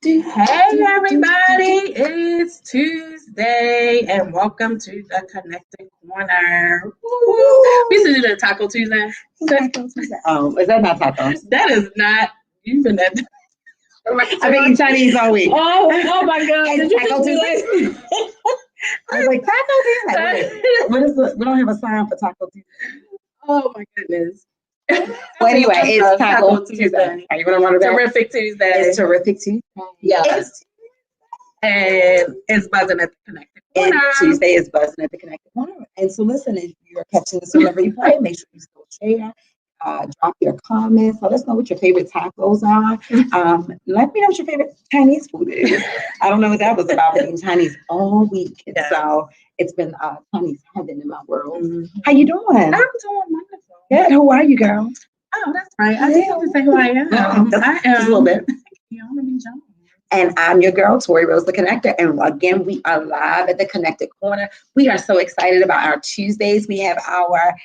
Hey everybody, it's Tuesday and welcome to the Connected Corner. Woo. We used to do the Taco Tuesday. Oh, is that not tacos? That is not, you've been at I've been eating Chinese all week. Oh my God. Did you Taco just do Tuesday? that? I was like, Taco Tuesday? We don't have a sign for Taco Tuesday. Oh my goodness. Well, anyway, it's Taco Tuesday. Are you going to run it back? Terrific Tuesday. It's Terrific Tuesday. Yes. And it's buzzing at the Connected And Corner. Tuesday is buzzing at the Connected Corner. And so listen, if you're catching this on the replay, make sure you still share. Drop your comments. Let us know what your favorite tacos are. Let me know what your favorite Chinese food is. I don't know what that was about, but eating Chinese all week. Yeah. So it's been Chinese heaven in my world. Mm-hmm. How you doing? I'm doing wonderful. Good. Who are you, girl? Oh, that's right. I didn't have to say who I am. I am. Just a little bit. You want to be Jones. And I'm your girl, Tori Rose, the Connector. And again, we are live at the Connected Corner. We are so excited about our Tuesdays. We have our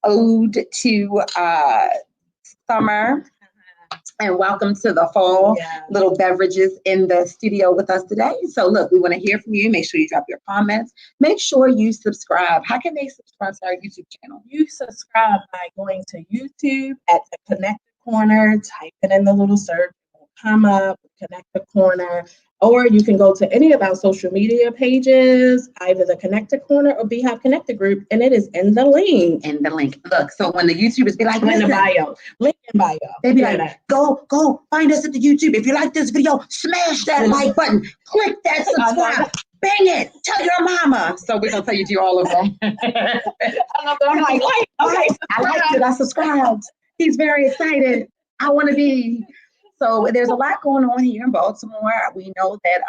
ode to summer and welcome to the fall. Yeah. Little beverages in the studio with us today. So look, we want to hear from you. Make sure you drop your comments. Make sure you subscribe. How can they subscribe to our YouTube channel? You subscribe by going to YouTube at the Connected Corner, type it in the little search, it will come up, Connected Corner. Or you can go to any of our social media pages, either the Connected Corner or Beehive Connected Group, and it is in the link. In the link. Look, so when the YouTubers be like, in the bio, link in bio. They be like, go find us at the YouTube. If you like this video, smash that like button, click that subscribe, bang it, tell your mama. So we're gonna tell you to all of them. I'm like, okay, I liked it. I subscribed. He's very excited. I want to be. So there's a lot going on here in Baltimore. We know that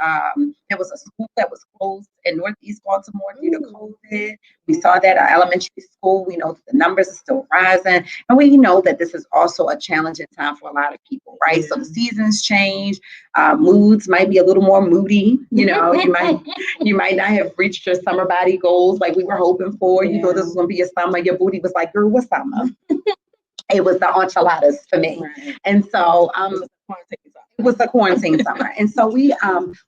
there was a school that was closed in Northeast Baltimore due to COVID. We saw that our elementary school. We know that the numbers are still rising. And we know that this is also a challenging time for a lot of people, right? So the seasons change. Moods might be a little more moody. You know, you might not have reached your summer body goals like we were hoping for. You thought this was going to be a summer. Your booty was like, girl, what's summer? It was the enchiladas for me. Right. And so it was the quarantine summer. And so we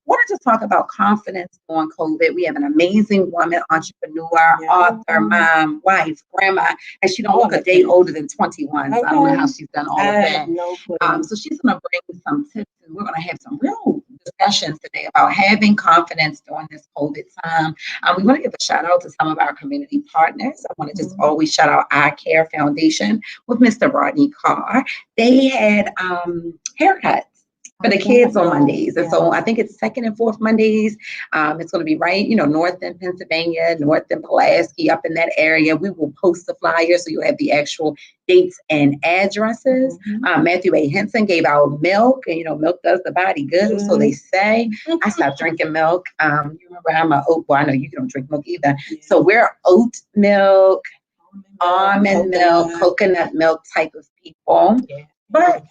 wanted to talk about confidence on COVID. We have an amazing woman, entrepreneur, author, mom, wife, grandma, and she don't look a day older than 21. So I don't know how she's done all of that. So she's going to bring some tips, and we're going to have some real discussions today about having confidence during this COVID time. We want to give a shout out to some of our community partners. I want to just always shout out Eye Care Foundation with Mr. Rodney Carr. They had haircuts for the kids on Mondays. And so I think it's second and fourth Mondays. It's going to be right, north in Pennsylvania, north in Pulaski, up in that area. We will post the flyer so you'll have the actual dates and addresses. Matthew A. Henson gave out milk, and milk does the body good, so they say. I stopped drinking milk. You remember I'm an oat, well, I know you don't drink milk either. So we're oat milk, almond milk, coconut milk type of people. But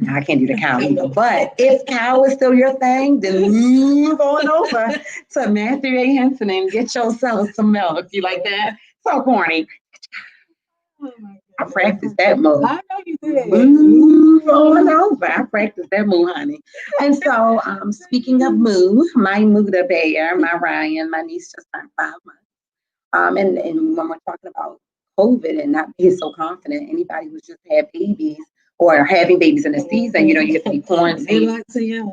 no, I can't do the cow either. But if cow is still your thing, then move on over to Matthew A. Henson and get yourself some milk. You like that? So corny. Oh I practiced that move. I know you did. Move on over. I practiced that move, honey. And so, speaking of moo, my Muda Bear, my Ryan, my niece just turned 5 months. And when we're talking about COVID and not being so confident, anybody who's just had babies or having babies in the season, you have to be quarantined.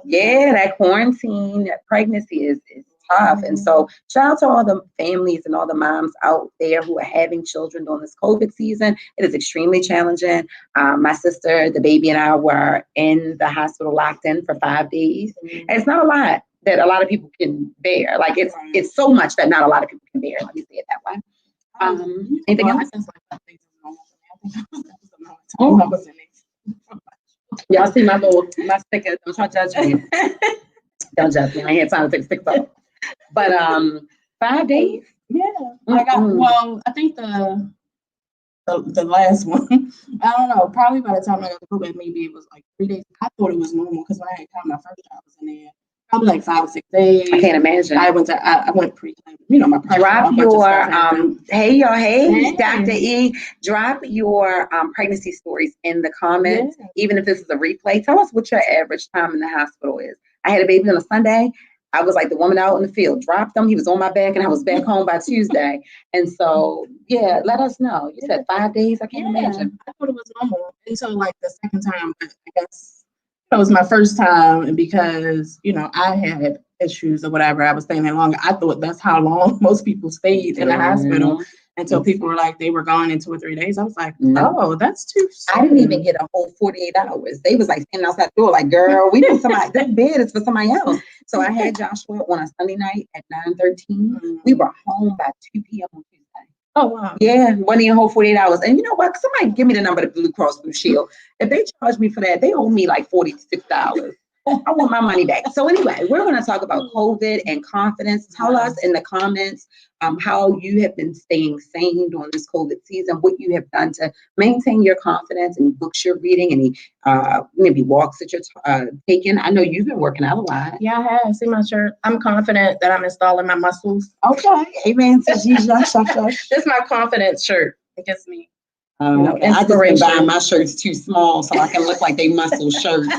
Yeah, that quarantine, that pregnancy is tough. And so shout out to all the families and all the moms out there who are having children during this COVID season. It is extremely challenging. My sister, the baby, and I were in the hospital locked in for 5 days. And it's not a lot that a lot of people can bear. Like it's so much that not a lot of people can bear. Let me say it that way. Anything else? Y'all see my sticker. Don't try to judge me. Don't judge me. I ain't had time to take sticks off. But 5 days? Yeah. I think the last one, I don't know, probably by the time I got the COVID, maybe it was like 3 days. I thought it was normal because when I had come, my first job was in there. probably like 5 or 6 days. I can't imagine. I went pre-planned, you know, my pressure. Drop your hey y'all, hey Hey. Dr. E, drop your pregnancy stories in the comments. Yeah. Even if this is a replay, tell us what your average time in the hospital is. I had a baby on a Sunday. I was like the woman out in the field. Dropped him. He was on my back, and I was back home by Tuesday. And so, yeah, let us know. You said 5 days. I can't imagine. I thought it was normal until like the second time. I guess it was my first time, and because you know I had issues or whatever, I was staying there longer. I thought that's how long most people stayed in the hospital until people were like they were gone in 2 or 3 days. I was like, oh, that's too soon. I didn't even get a whole 48 hours. They was like standing outside the door, like, girl, we need somebody. This bed is for somebody else. So I had Joshua on a Sunday night at 9:13. We were home by 2 p.m. on Tuesday. Oh wow. Yeah, wasn't even a whole 48 hours. And you know what? Somebody give me the number of Blue Cross Blue Shield. If they charge me for that, they owe me like $46. I want my money back. So anyway, we're going to talk about COVID and confidence. Tell us in the comments how you have been staying sane during this COVID season, what you have done to maintain your confidence, any books you're reading, any maybe walks that you're taking. I know you've been working out a lot. Yeah, I have. See my shirt. I'm confident that I'm installing my muscles. Okay. Amen. This is my confidence shirt. It gives me okay. I just been buying my shirts too small so I can look like they muscle shirts.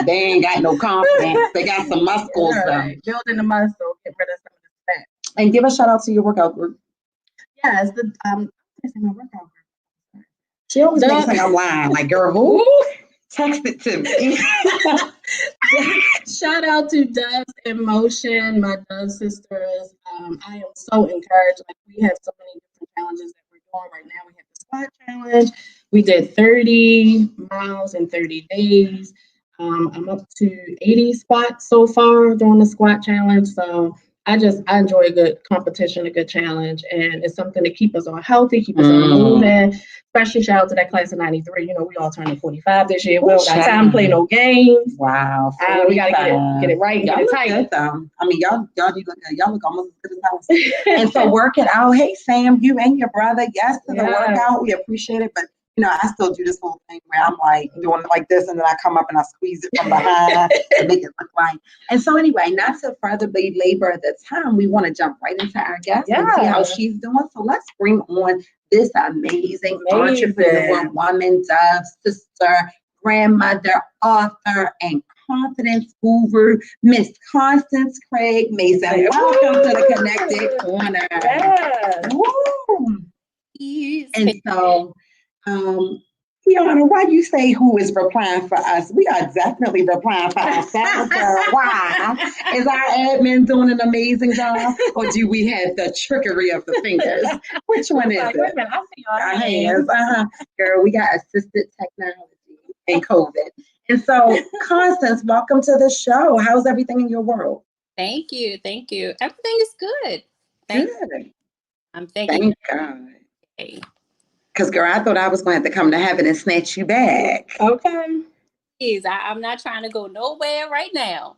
They ain't got no confidence. They got some muscles though. Building the muscle, get rid of some of the fat. And give a shout out to your workout group. Yeah, it's my workout group. She always makes like I'm lying. Like, girl, who? Text it to me. Shout out to Doves in Motion, my Dove sisters. I am so encouraged. Like we have so many different challenges that we're doing right now. We have the squat challenge. We did 30 miles in 30 days. I'm up to 80 squats so far during the squat challenge. So I enjoy a good competition, a good challenge, and it's something to keep us all healthy, keep us all moving. Especially shout out to that class of '93. You know, we all turning 45 this year. We don't got time to play no games. Wow, we gotta get it right. Y'all look good though. I mean, y'all do look good. Y'all look almost as good as us. And so working out. Hey Sam, you and your brother, yes to the workout. We appreciate it, but you know, I still do this whole thing where I'm like doing it like this, and then I come up and I squeeze it from behind to make it look like. And so anyway, not to further belabor the time, we want to jump right into our guest and see how she's doing. So let's bring on this amazing entrepreneur, woman, Dove, sister, grandmother, author, and confidence guru, Miss Constance Craig Mason. Welcome to the Connected Corner. Woo. And so, Kiana, why you say who is replying for us? We are definitely replying for ourselves. Why? Is our admin doing an amazing job? Or do we have the trickery of the fingers? Which one is it? Wait a minute, I see our hands. Girl, we got assisted technology and COVID. And so, Constance, welcome to the show. How's everything in your world? Thank you. Thank you. Everything is good. Good. I'm thanking Thank God. Because, girl, I thought I was going to have to come to heaven and snatch you back. Okay. Please, I'm not trying to go nowhere right now.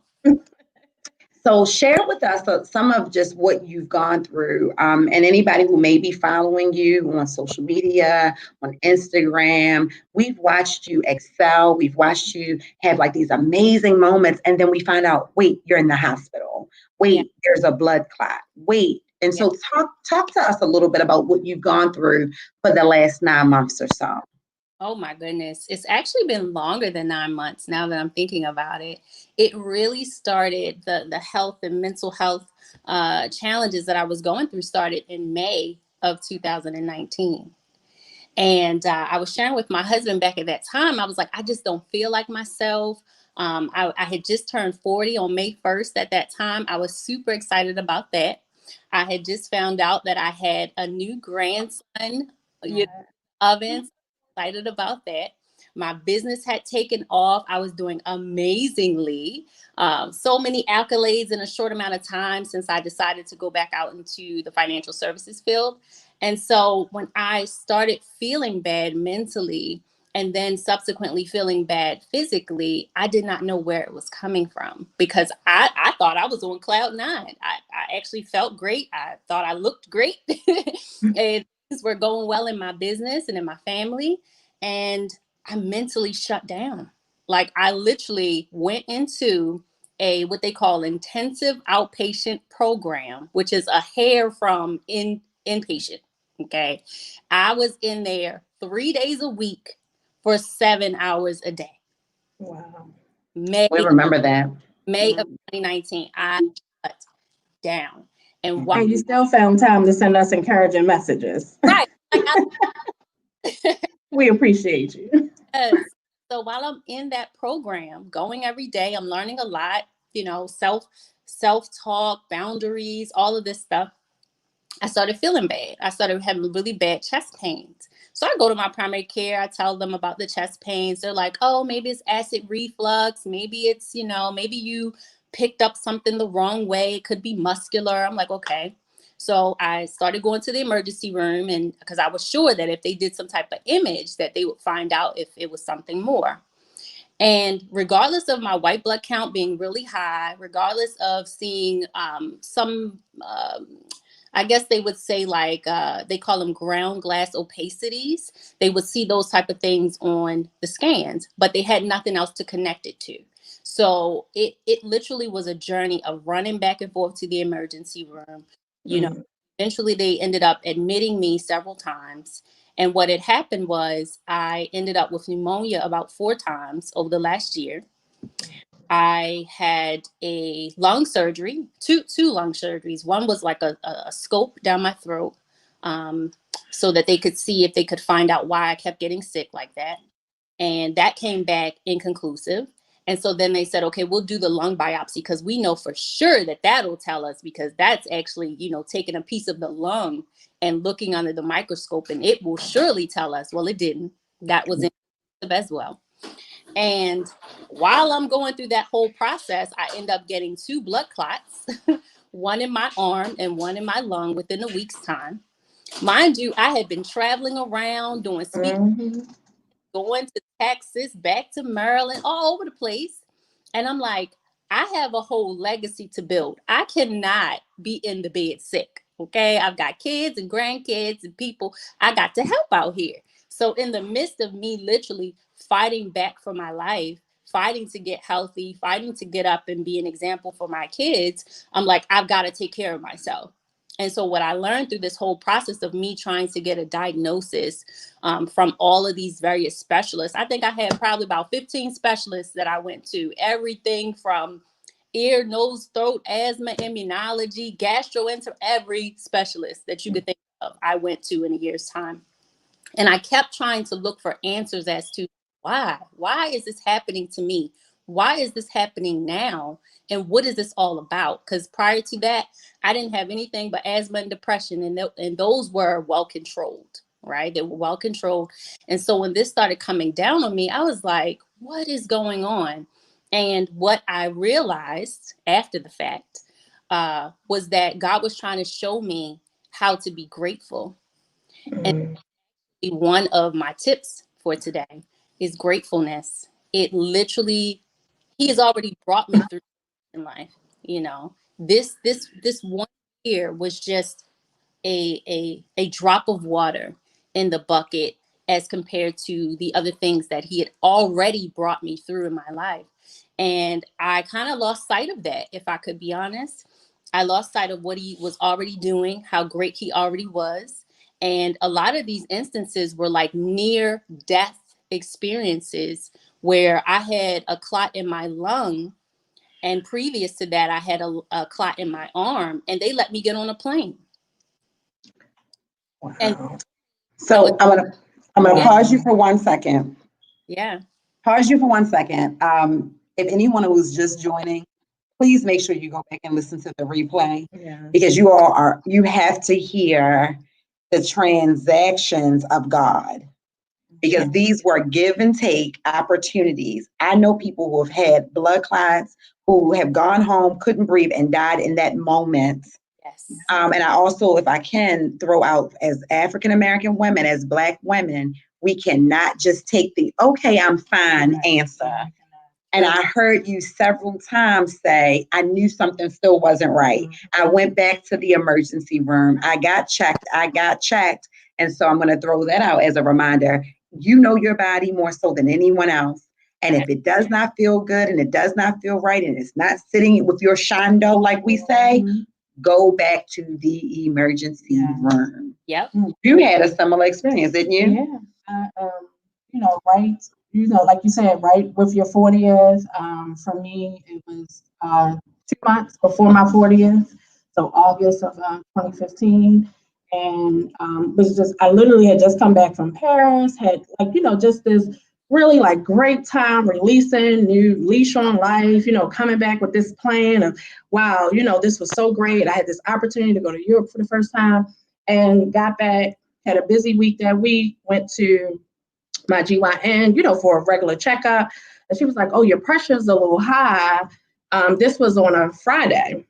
So share with us some of just what you've gone through, and anybody who may be following you on social media, on Instagram. We've watched you excel. We've watched you have like these amazing moments, and then we find out, wait, you're in the hospital. Wait, there's a blood clot. Wait. And so talk to us a little bit about what you've gone through for the last 9 months or so. Oh my goodness. It's actually been longer than 9 months now that I'm thinking about it. It really started, the health and mental health challenges that I was going through started in May of 2019. And I was sharing with my husband back at that time, I was like, I just don't feel like myself. I had just turned 40 on May 1st at that time. I was super excited about that. I had just found out that I had a new grandson, Ovens. Excited about that. My business had taken off. I was doing amazingly. So many accolades in a short amount of time since I decided to go back out into the financial services field. And so when I started feeling bad mentally and then subsequently feeling bad physically, I did not know where it was coming from because I thought I was on cloud 9. I actually felt great. I thought I looked great. And things were going well in my business and in my family. And I mentally shut down. Like I literally went into what they call intensive outpatient program, which is a hair from inpatient. Okay. I was in there 3 days a week for 7 hours a day. Wow. We remember that. May of 2019, I shut down. And And while, you still found time to send us encouraging messages. right, like We appreciate you. yes. So while I'm in that program, going every day, I'm learning a lot, self-talk, boundaries, all of this stuff. I started feeling bad. I started having really bad chest pains. So I go to my primary care. I tell them about the chest pains. They're like, oh, maybe it's acid reflux. Maybe it's, maybe you picked up something the wrong way. It could be muscular. I'm like, okay. So I started going to the emergency room, and because I was sure that if they did some type of image that they would find out if it was something more. And regardless of my white blood count being really high, regardless of seeing I guess they would say they call them ground glass opacities. They would see those type of things on the scans, but they had nothing else to connect it to. So it literally was a journey of running back and forth to the emergency room. Eventually they ended up admitting me several times. And what had happened was I ended up with pneumonia about 4 times over the last year. I had a lung surgery, two lung surgeries. One was like a scope down my throat, so that they could see if they could find out why I kept getting sick like that. And that came back inconclusive. And so then they said, okay, we'll do the lung biopsy because we know for sure that that'll tell us, because that's actually, taking a piece of the lung and looking under the microscope, and it will surely tell us. Well, it didn't. That was inconclusive as well. And while I'm going through that whole process, I end up getting 2 blood clots, one in my arm and one in my lung within a week's time. Mind you, I had been traveling around doing speeches, going to Texas, back to Maryland, all over the place. And I'm like, I have a whole legacy to build. I cannot be in the bed sick. Okay. I've got kids and grandkids and people I got to help out here. So in the midst of me literally fighting back for my life, fighting to get healthy, fighting to get up and be an example for my kids, I'm like, I've got to take care of myself. And so what I learned through this whole process of me trying to get a diagnosis from all of these various specialists, I think I had probably about 15 specialists that I went to, everything from ear, nose, throat, asthma, immunology, gastroenterology, every specialist that you could think of, I went to in a year's time. And I kept trying to look for answers as to why is this happening to me? Why is this happening now? And what is this all about? Because prior to that, I didn't have anything but asthma and depression. And those were well controlled, right? They were well controlled. And so when this started coming down on me, I was like, what is going on? And what I realized after the fact was that God was trying to show me how to be grateful. And one of my tips for today is gratefulness. It literally, He has already brought me through in life. This 1 year was just a drop of water in the bucket as compared to the other things that He had already brought me through in my life. And I kind of lost sight of that, if I could be honest. I lost sight of what He was already doing, how great He already was. And a lot of these instances were like near death experiences where I had a clot in my lung. And previous to that, I had a clot in my arm, and they let me get on a plane. Wow. And so I'm gonna pause you for 1 second. Yeah. Pause you for 1 second. If anyone who's just joining, please make sure you go back and listen to the replay, because you have to hear the transactions of God, because these were give and take opportunities. I know people who have had blood clots, who have gone home, couldn't breathe, and died in that moment. Yes. And I also, if I can throw out, as African-American women, as Black women, we cannot just take the, okay, I'm fine answer. And I heard you several times say, I knew something still wasn't right. I went back to the emergency room. I got checked. And so I'm going to throw that out as a reminder. You know your body more so than anyone else. And if it does not feel good and it does not feel right and it's not sitting with your shondo, like we say, go back to the emergency room. Yep. You had a similar experience, didn't you? Yeah. Right, like you said, right with your 40th. For me, it was 2 months before my 40th, so August of 2015. And was just, I literally had just come back from Paris, had just this really like great time releasing, new leash on life, coming back with this plan of, wow, this was so great. I had this opportunity to go to Europe for the first time and got back, had a busy week that week, went to my GYN, for a regular checkup. And she was like, oh, your pressure's a little high. This was on a Friday,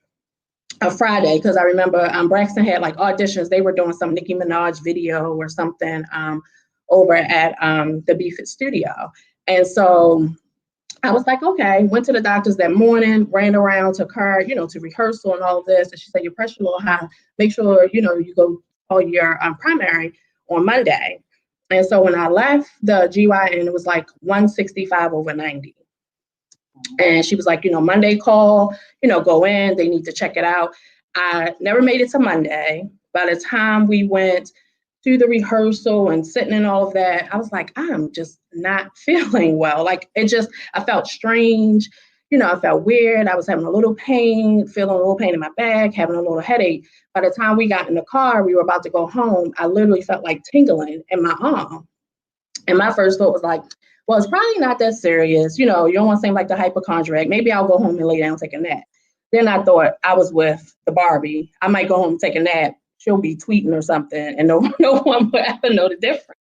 because I remember Braxton had like auditions. They were doing some Nicki Minaj video or something over at the BFit studio. And so I was like, okay, went to the doctor's that morning, ran around, took her, to rehearsal and all of this. And she said, your pressure a little high. Make sure, you go call your primary on Monday. And so when I left the GYN, it was like 165/90. And she was like, Monday call, go in, they need to check it out. I never made it to Monday. By the time we went to the rehearsal and sitting in all of that, I was like, I'm just not feeling well. Like I felt strange. I felt weird. I was having a little pain, feeling a little pain in my back, having a little headache. By the time we got in the car, we were about to go home, I literally felt like tingling in my arm. And my first thought was like, well, it's probably not that serious. You don't want to seem like the hypochondriac. Maybe I'll go home and lay down and take a nap. Then I thought I was with the Barbie. I might go home and take a nap. She'll be tweeting or something, and no one will ever know the difference.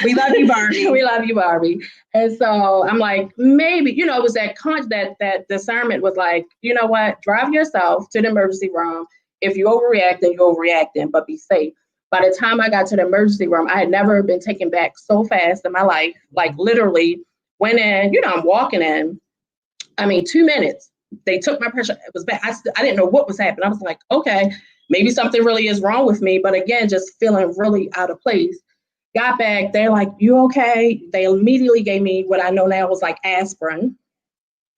We love you, Barbie. We love you, Barbie. And so I'm like, maybe, it was that discernment was like, you know what, drive yourself to the emergency room. If you overreact, then you're overreacting, but be safe. By the time I got to the emergency room, I had never been taken back so fast in my life. Like literally went in, I'm walking in. 2 minutes. They took my pressure. It was bad. I didn't know what was happening. I was like, okay, maybe something really is wrong with me. But again, just feeling really out of place. Got back. They're like, you okay? They immediately gave me what I know now was like aspirin,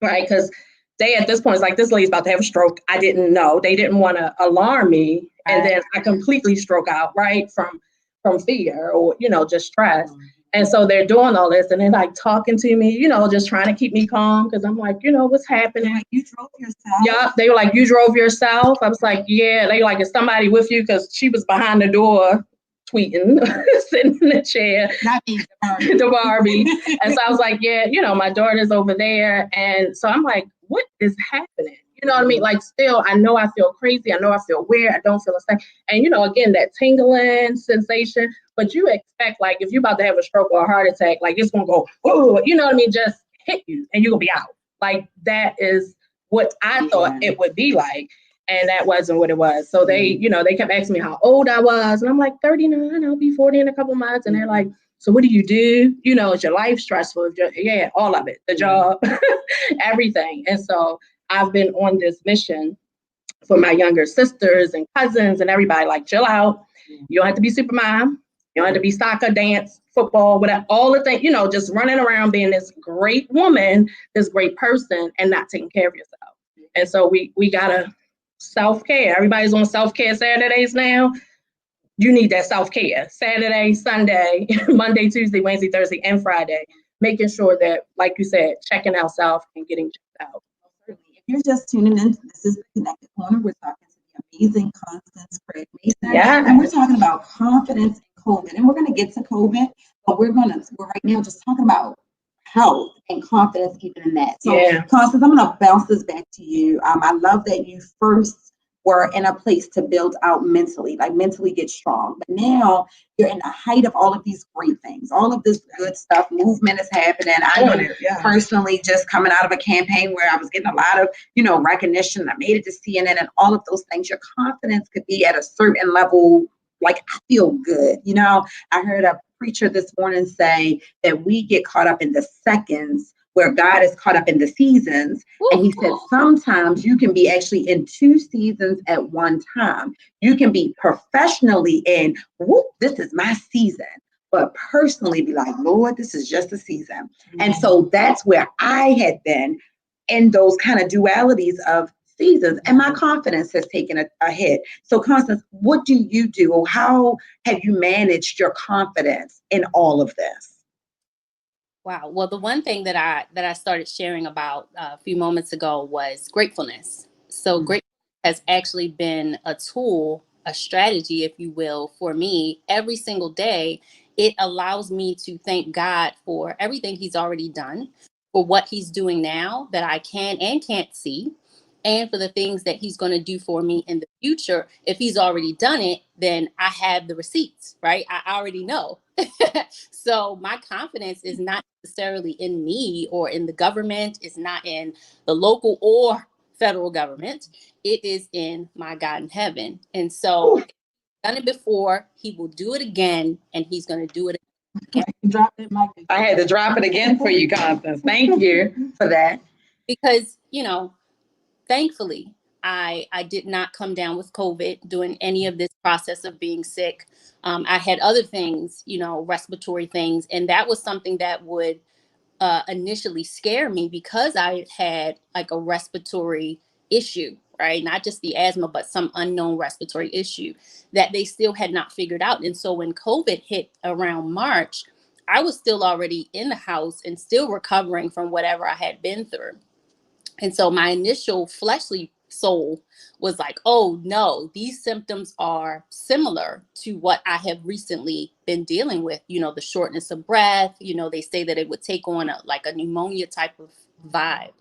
right? Because they at this point, it's like, this lady's about to have a stroke. I didn't know. They didn't want to alarm me. And then I completely stroke out, right? From fear or, just stress. And so they're doing all this and they're like talking to me, just trying to keep me calm. Cause I'm like, what's happening? Like, you drove yourself? Yeah. They were like, you drove yourself? I was like, yeah. They were like, is somebody with you? Cause she was behind the door tweeting, sitting in the chair. Not me, the Barbie. And so I was like, yeah, my daughter's over there. And so I'm like, what is happening? You know what I mean? Like, still, I know I feel crazy. I know I feel weird. I don't feel the same. And, again, that tingling sensation. But you expect, like, if you're about to have a stroke or a heart attack, like, it's going to go, oh, you know what I mean? Just hit you and you're going to be out. Like, that is what I thought it would be like. And that wasn't what it was. So they, they kept asking me how old I was. And I'm like, 39, I'll be 40 in a couple months. And they're like, so what do you do? Is your life stressful? Yeah, all of it, the job, everything. And so I've been on this mission for my younger sisters and cousins and everybody, like, chill out. You don't have to be super mom. You don't have to be soccer, dance, football, whatever, all the things, just running around being this great woman, this great person and not taking care of yourself. And so we got to self-care. Everybody's on self-care Saturdays now. You need that self-care Saturday, Sunday, Monday, Tuesday, Wednesday, Thursday, and Friday, making sure that, like you said, checking ourselves and getting checked out. If you're just tuning in, this is the Connected Corner. We're talking to the amazing Constance Craig Mason. Yeah. And we're talking about confidence in COVID. And we're going to get to COVID, but we're right now just talking about health and confidence even in that. So, Constance, I'm going to bounce this back to you. I love that you first were in a place to build out mentally, like mentally get strong. But now you're in the height of all of these great things, all of this good stuff. Movement is happening. I know personally just coming out of a campaign where I was getting a lot of, recognition. I made it to CNN and all of those things. Your confidence could be at a certain level. Like, I feel good. I heard a preacher this morning say that we get caught up in the seconds where God is caught up in the seasons. And he said, sometimes you can be actually in 2 seasons at one time. You can be professionally in, this is my season. but personally be like, Lord, this is just a season. And so that's where I had been in those kind of dualities of seasons, and my confidence has taken a hit. So Constance, what do you do, or how have you managed your confidence in all of this? Wow. Well, the one thing that I started sharing about a few moments ago was gratefulness. So gratefulness has actually been a tool, a strategy, if you will, for me every single day. It allows me to thank God for everything He's already done, for what He's doing now that I can and can't see, and for the things that He's going to do for me in the future. If He's already done it, then I have the receipts, right? I already know. So my confidence is not necessarily in me or in the government, it's not in the local or federal government. It is in my God in heaven. And so he's done it before, He will do it again, and He's going to do it again. Drop it, Mike. I had to drop it again for you, Constance. Thank you for that. Because, thankfully, I did not come down with COVID during any of this process of being sick. I had other things, respiratory things, and that was something that would initially scare me because I had like a respiratory issue, right? Not just the asthma, but some unknown respiratory issue that they still had not figured out. And so when COVID hit around March, I was still already in the house and still recovering from whatever I had been through. And so my initial fleshly soul was like, oh no, these symptoms are similar to what I have recently been dealing with, the shortness of breath. They say that it would take on like a pneumonia type of vibe.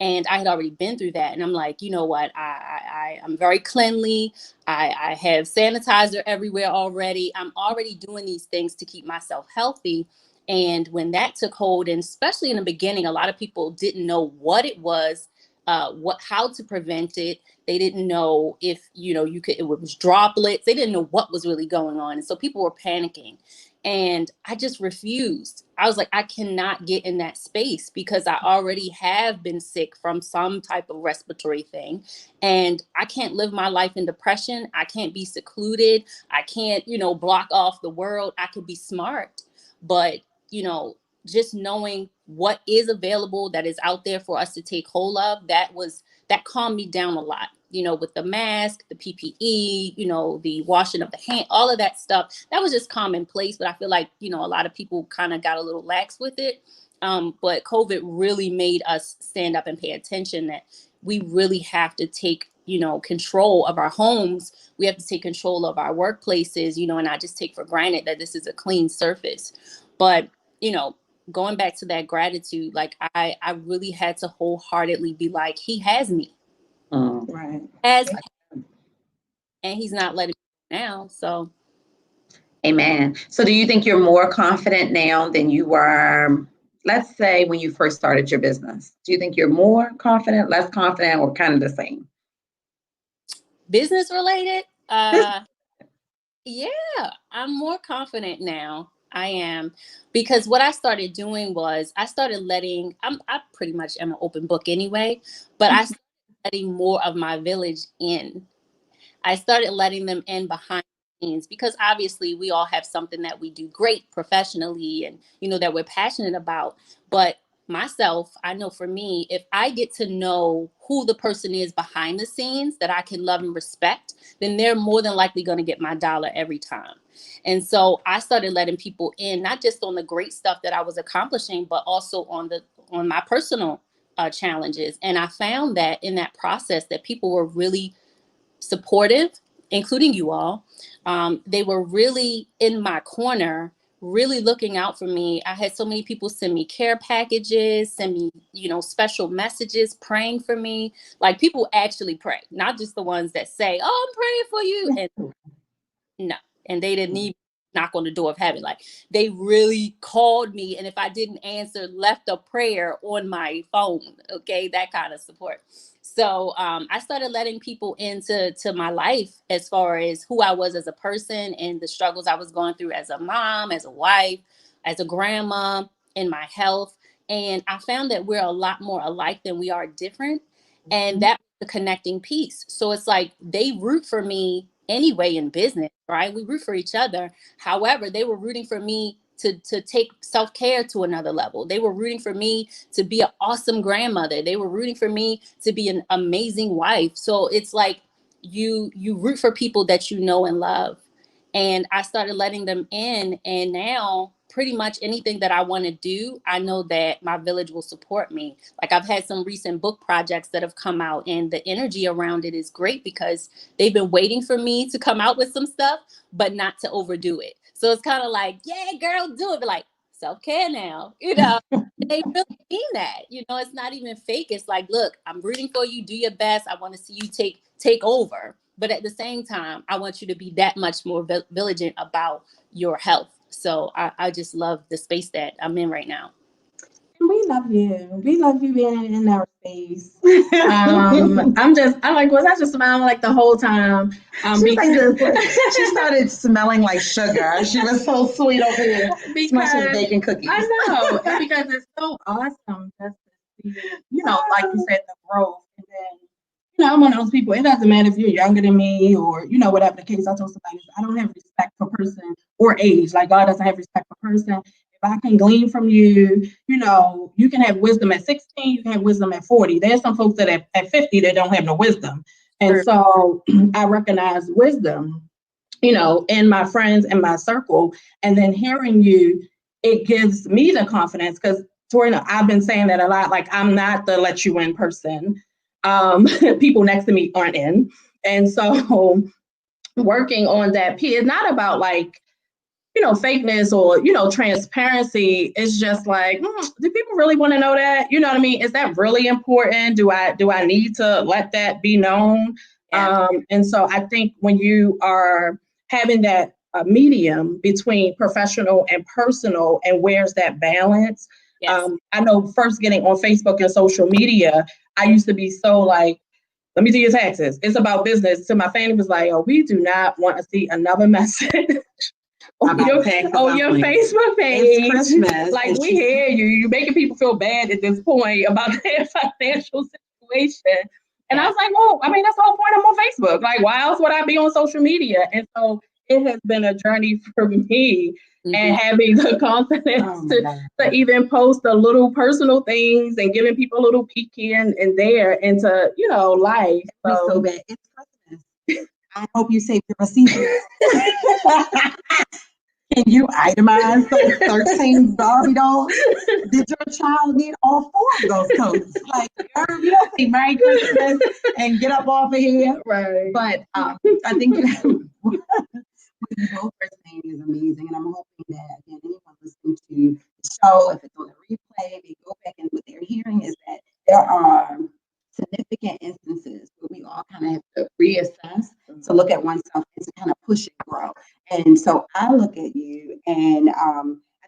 And I had already been through that. And I'm like, you know what? I'm very cleanly. I have sanitizer everywhere already. I'm already doing these things to keep myself healthy. And when that took hold, and especially in the beginning, a lot of people didn't know what it was, how to prevent it. They didn't know if, it was droplets. They didn't know what was really going on. And so people were panicking. And I just refused. I was like, I cannot get in that space because I already have been sick from some type of respiratory thing. And I can't live my life in depression. I can't be secluded. I can't, block off the world. I could be smart. But, just knowing what is available that is out there for us to take hold of, that calmed me down a lot. With the mask, the PPE, the washing of the hand, all of that stuff, that was just commonplace. But I feel like, a lot of people kind of got a little lax with it. But COVID really made us stand up and pay attention that we really have to take, control of our homes. We have to take control of our workplaces, and I just take for granted that this is a clean surface. But, going back to that gratitude, like I really had to wholeheartedly be like, He has me. Right. And He's not letting me now. So Amen. So do you think you're more confident now than you were, let's say, when you first started your business? Do you think you're more confident, less confident, or kind of the same? Business related? Yeah, I'm more confident now. I am, because what I started doing was I pretty much am an open book anyway, but I started letting more of my village in. I started letting them in behind the scenes because obviously we all have something that we do great professionally and, that we're passionate about. But myself, I know for me, if I get to know who the person is behind the scenes that I can love and respect, then they're more than likely going to get my dollar every time. And so I started letting people in, not just on the great stuff that I was accomplishing, but also on my personal challenges. And I found that in that process that people were really supportive, including you all. They were really in my corner, really looking out for me. I had so many people send me care packages, send me, special messages, praying for me. Like people actually pray, not just the ones that say, oh, I'm praying for you. And no, and they didn't even knock on the door of heaven. Like they really called me. And if I didn't answer, left a prayer on my phone. Okay. That kind of support. So I started letting people into my life as far as who I was as a person and the struggles I was going through as a mom, as a wife, as a grandma, in my health. And I found that we're a lot more alike than we are different. And that was the connecting piece. So it's like they root for me anyway in business, right? We root for each other. However, they were rooting for me to take self-care to another level. They were rooting for me to be an awesome grandmother. They were rooting for me to be an amazing wife. So it's like you root for people that you know and love. And I started letting them in, and now pretty much anything that I want to do, I know that my village will support me. Like I've had some recent book projects that have come out, and the energy around it is great because they've been waiting for me to come out with some stuff, but not to overdo it. So it's kind of like, yeah, girl, do it, but like self-care now, you know. They really mean that, you know. It's not even fake. It's like, look, I'm rooting for you. Do your best. I want to see you take over. But at the same time, I want you to be that much more vigilant about your health. So I just love the space that I'm in right now. We love you. We love you being in our space. I like, was I just smiling like the whole time? She started smelling like sugar. She was so sweet over here. Because baking cookies. I know, because it's so awesome just to see, you know, like you said, the growth. And then, you know, I'm one of those people, it doesn't matter if you're younger than me or, you know, whatever the case. I told somebody, I don't have respect for person or age. Like God doesn't have respect for person. If I can glean from you, you know, you can have wisdom at 16, you can have wisdom at 40. There's some folks that at 50 that don't have no wisdom. And so I recognize wisdom, you know, in my friends and my circle. And then hearing you, it gives me the confidence because Torina, I've been saying that a lot, like I'm not the let you in person. People next to me aren't in. And so working on that piece is not about like, you know, fakeness or, you know, transparency. It's just like, do people really want to know that? You know what I mean? Is that really important? Do I need to let that be known? Yeah. And so I think when you are having that medium between professional and personal, and where's that balance? Yes. I know first getting on Facebook and social media, I used to be so like, let me do your taxes. It's about business. So my family was like, oh, we do not want to see another message on your Facebook page. It's Christmas. Like we hear you. You're making people feel bad at this point about their financial situation. And I was like, well, I mean, that's the whole point. I'm on Facebook. Like, why else would I be on social media? And so it has been a journey for me, and having the confidence to even post the little personal things and giving people a little peek here and there into, you know, life. So bad. It's Christmas. I hope you saved your receipts. Can you itemize those 13 Barbie dolls? Did your child need all 4 of those coats? Like, girl, you don't say Merry Christmas and get up off of here. Right. But I think what you both are saying is amazing. And I'm hoping that again, anyone listening to the show, if it's on the replay, they go back and what they're hearing is that there are significant instances where we all kind of have to reassess, to look at oneself and to kind of push and grow. And so I look at you, and I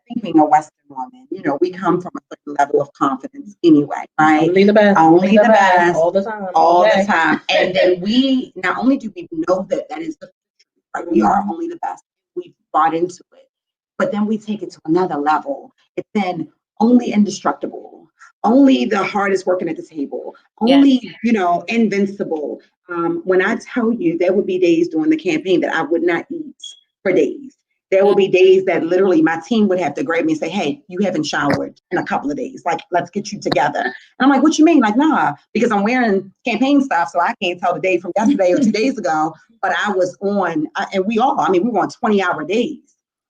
think being a Western woman, you know, we come from a certain level of confidence anyway, right? Only the best. Only the best. All the time. All the time. And then we, not only do we know that that is the truth, right? We are only the best. We've bought into it. But then we take it to another level. It's then only indestructible, only the hardest working at the table, only, you know, invincible. When I tell you, there would be days during the campaign that I would not eat for days. There will be days that literally my team would have to grab me and say, hey, you haven't showered in a couple of days. Like, let's get you together. And I'm like, what you mean? Like, nah, because I'm wearing campaign stuff. So I can't tell the day from yesterday or 2 days ago, but I was on, and we were on 20-hour days.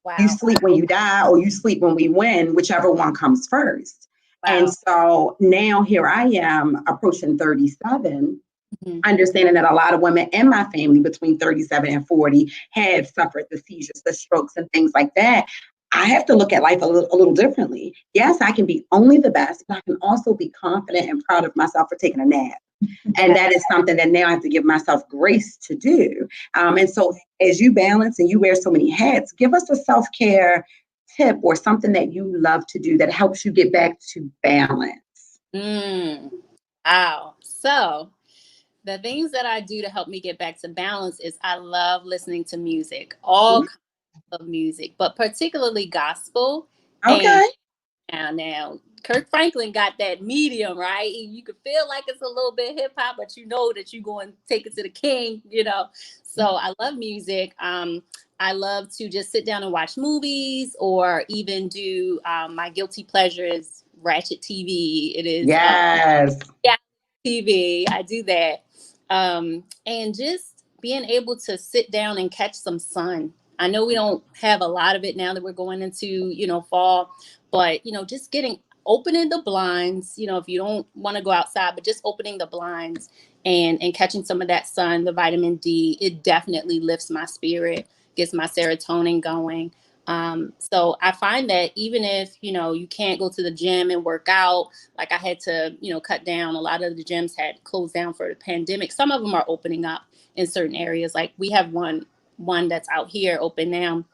Wow. You sleep when you die, or you sleep when we win, whichever one comes first. Wow. And so now here I am approaching 37, understanding that a lot of women in my family between 37 and 40 have suffered the seizures, the strokes, and things like that. I have to look at life a little differently. Yes, I can be only the best, but I can also be confident and proud of myself for taking a nap. And that is something that now I have to give myself grace to do. And so as you balance and you wear so many hats, give us a self-care tip or something that you love to do that helps you get back to balance. Wow. So the things that I do to help me get back to balance is I love listening to music, all kinds of music, but particularly gospel. Okay. And now Kirk Franklin got that medium, right? You could feel like it's a little bit hip hop, but you know that you're going to take it to the king, you know? So I love music. I love to just sit down and watch movies, or even do my guilty pleasure is Ratchet TV. It is Yes. TV. I do that. And just being able to sit down and catch some sun. I know we don't have a lot of it now that we're going into, you know, fall, but, you know, just opening the blinds, you know, if you don't want to go outside, but just opening the blinds and catching some of that sun, the vitamin D, it definitely lifts my spirit, gets my serotonin going. So I find that even if, you know, you can't go to the gym and work out, like I had to, you know, cut down. A lot of the gyms had closed down for the pandemic. Some of them are opening up in certain areas. Like we have one that's out here open now,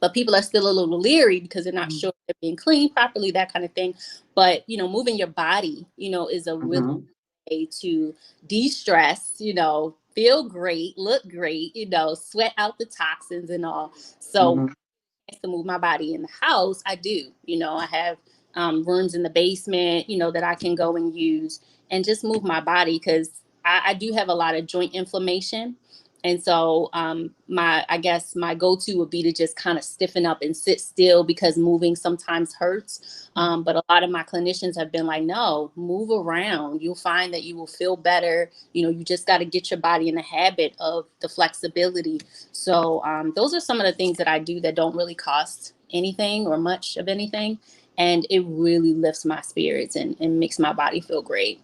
but people are still a little leery because they're not sure they're being cleaned properly, that kind of thing. But, you know, moving your body, you know, is a really way to de-stress, you know, feel great, look great, you know, sweat out the toxins and all. So to move my body in the house, I do. You know, I have rooms in the basement, you know, that I can go and use and just move my body, because I do have a lot of joint inflammation. And so I guess my go-to would be to just kind of stiffen up and sit still, because moving sometimes hurts. But a lot of my clinicians have been like, no, move around. You'll find that you will feel better. You know, you just got to get your body in the habit of the flexibility. So those are some of the things that I do that don't really cost anything or much of anything. And it really lifts my spirits and makes my body feel great.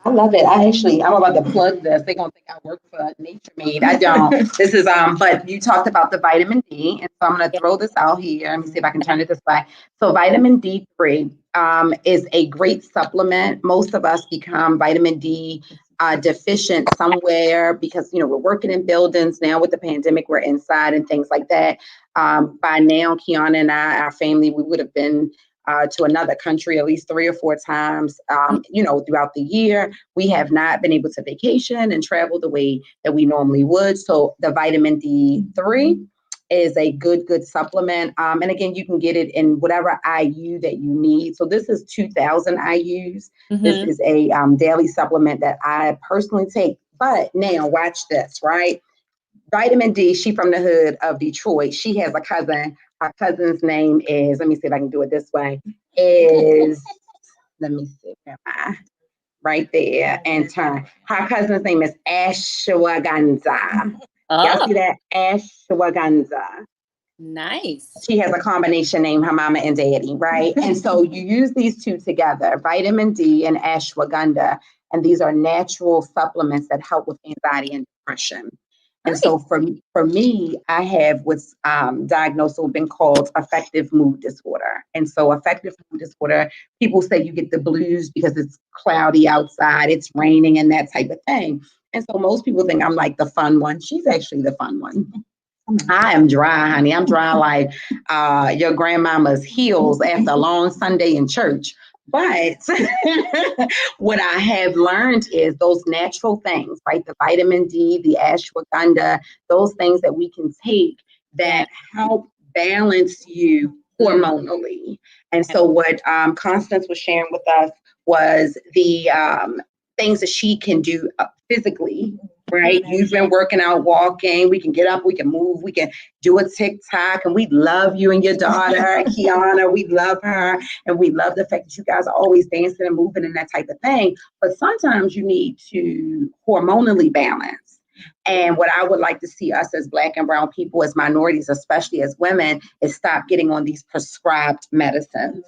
I love it. I'm about to plug this. They're gonna think I work for Nature Made. I don't. This is but you talked about the vitamin D, and so I'm gonna throw this out here. Let me see if I can turn it this way. So vitamin D3 is a great supplement. Most of us become vitamin D deficient somewhere because, you know, we're working in buildings now. With the pandemic, we're inside and things like that. By now, Kiana and I, our family, we would have been to another country at least 3 or 4 times, you know, throughout the year. We have not been able to vacation and travel the way that we normally would. So the vitamin D3 is a good supplement. And again, you can get it in whatever IU that you need. So this is 2,000 IUs. This is a daily supplement that I personally take. But now watch this, right? Vitamin D, she from the hood of Detroit. She has a cousin. Her cousin's name is, let me see if I can do it this way, let me see, where am I? Right there, and turn. Her cousin's name is Ashwagandha. Y'all see that? Ashwagandha. Nice. She has a combination name, her mama and daddy, right? And so you use these two together, vitamin D and ashwagandha, and these are natural supplements that help with anxiety and depression. And so for me, I have what's diagnosed or been called affective mood disorder. And so affective mood disorder, people say you get the blues because it's cloudy outside, it's raining and that type of thing. And so most people think I'm like the fun one. She's actually the fun one. I am dry, honey. I'm dry like your grandmama's heels after a long Sunday in church. But what I have learned is those natural things, right? The vitamin D, the ashwagandha, those things that we can take that help balance you hormonally. And so what Constance was sharing with us was the things that she can do physically, right? You've been working out, walking. We can get up, we can move, we can do a TikTok, and we love you and your daughter, Kiana. We love her, and we love the fact that you guys are always dancing and moving and that type of thing. But sometimes you need to hormonally balance. And what I would like to see us as Black and brown people, as minorities, especially as women, is stop getting on these prescribed medicines,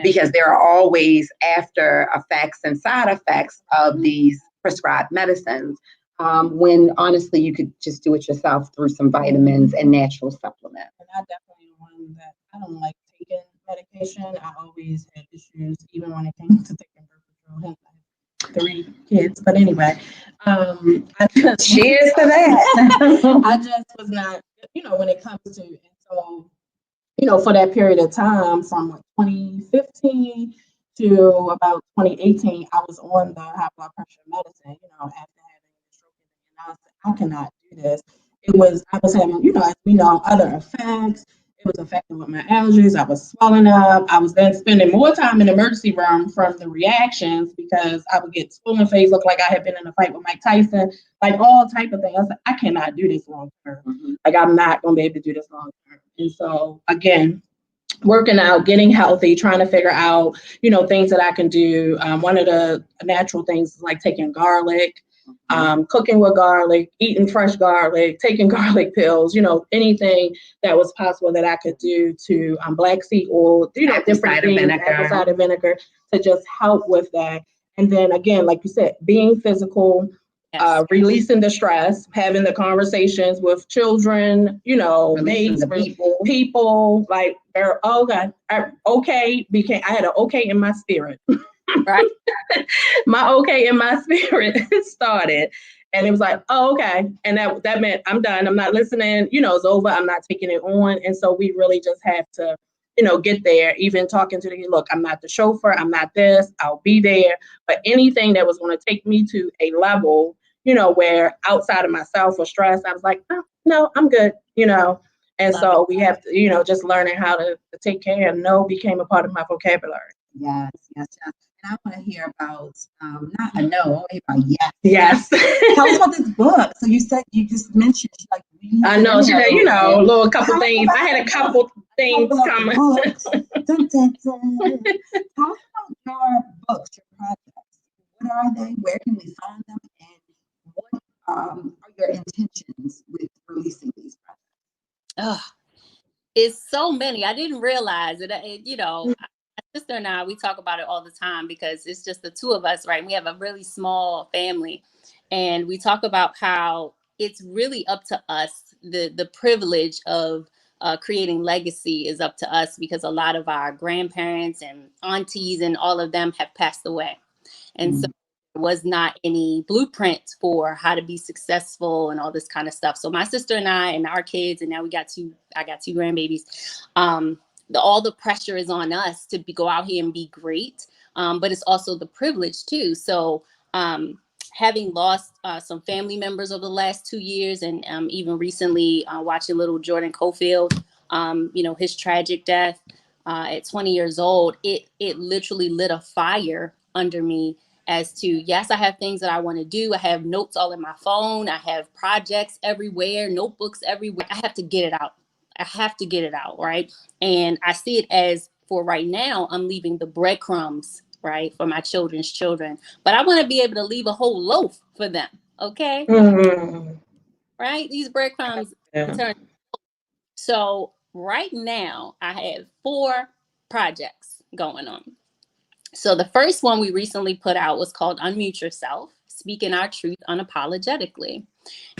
because there are always after effects and side effects of these prescribed medicines. When honestly, you could just do it yourself through some vitamins and natural supplements. And I definitely one that I don't like taking medication. I always had issues, even when it came to taking birth control. I have 3 kids, but anyway, Cheers to that. I just was not, you know, when it comes to, and so, you know, for that period of time from 2015 to about 2018, I was on the high blood pressure medicine, you know, after having a stroke. And I said, I cannot do this. I was having, you know, as we know, other effects. it was affecting with my allergies. I was swelling up. I was then spending more time in the emergency room from the reactions because I would get swollen face, look like I had been in a fight with Mike Tyson, like all type of things. I was like, I cannot do this long term. Like, I'm not going to be able to do this long term. And so, again, working out, getting healthy, trying to figure out, things that I can do. One of the natural things is like taking garlic, cooking with garlic, eating fresh garlic, taking garlic pills, anything that was possible that I could do to black seed oil, different things, apple cider vinegar, to just help with that. And then again, like you said, being physical, releasing the stress, having the conversations with children, mates, people, like they're okay. I had an okay in my spirit. Right. My okay in my spirit started. And it was like, oh, okay. And that meant I'm done. I'm not listening. It's over. I'm not taking it on. And so we really just have to, get there, even talking to look, I'm not the chauffeur. I'm not this. I'll be there. But anything that was going to take me to a level, where outside of myself or stress, I was like, oh, no, I'm good, And so we have to, just learning how to take care. And no became a part of my vocabulary. Yes. And I want to hear about, not a no, about yes. Yes. Tell us about this book. So you said, you just mentioned, I know, little couple things. I had a couple things coming. Dun, dun, dun. Talk about your books, your projects. What are they? Where can we find them? And what are your intentions with releasing these projects? It's so many. I didn't realize it. My sister and I, we talk about it all the time because it's just the two of us, right? We have a really small family, and we talk about how it's really up to us. The privilege of creating legacy is up to us because a lot of our grandparents and aunties and all of them have passed away. And so there was not any blueprint for how to be successful and all this kind of stuff. So my sister and I and our kids, and now I got two grandbabies. All the pressure is on us to go out here and be great. But it's also the privilege too. So having lost some family members over the last 2 years, and even recently watching little Jordan Cofield, his tragic death at 20 years old, it literally lit a fire under me as to, yes, I have things that I want to do. I have notes all in my phone. I have projects everywhere, notebooks everywhere. I have to get it out. Right. And I see it as, for right now, I'm leaving the breadcrumbs, right, for my children's children. But I want to be able to leave a whole loaf for them. Okay. Right. These breadcrumbs. Yeah. So right now I have 4 projects going on. So the first one we recently put out was called Unmute Yourself, Speaking Our Truth Unapologetically.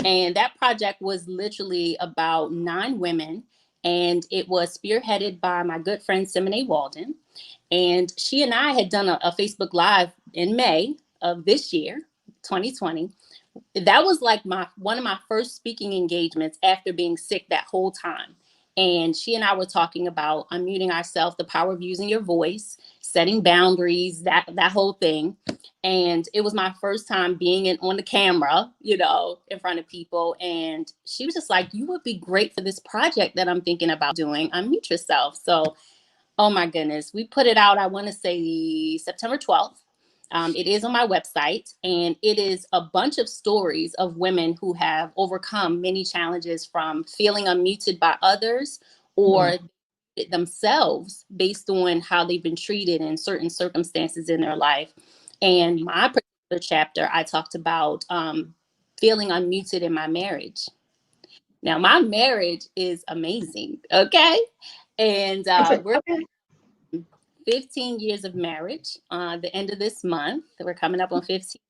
And that project was literally about 9 women, and it was spearheaded by my good friend Simone Walden. And she and I had done a Facebook Live in May of this year, 2020. That was like one of my first speaking engagements after being sick that whole time. And she and I were talking about unmuting ourselves, the power of using your voice, setting boundaries, that whole thing. And it was my first time being on the camera, in front of people. And she was just like, you would be great for this project that I'm thinking about doing, Unmute Yourself. So, oh my goodness, we put it out, I want to say September 12th. It is on my website, and it is a bunch of stories of women who have overcome many challenges, from feeling unmuted by others or themselves based on how they've been treated in certain circumstances in their life. And my particular chapter, I talked about feeling unmuted in my marriage. Now, my marriage is amazing, okay? And we're 15 years of marriage the end of this month. We're coming up on 15.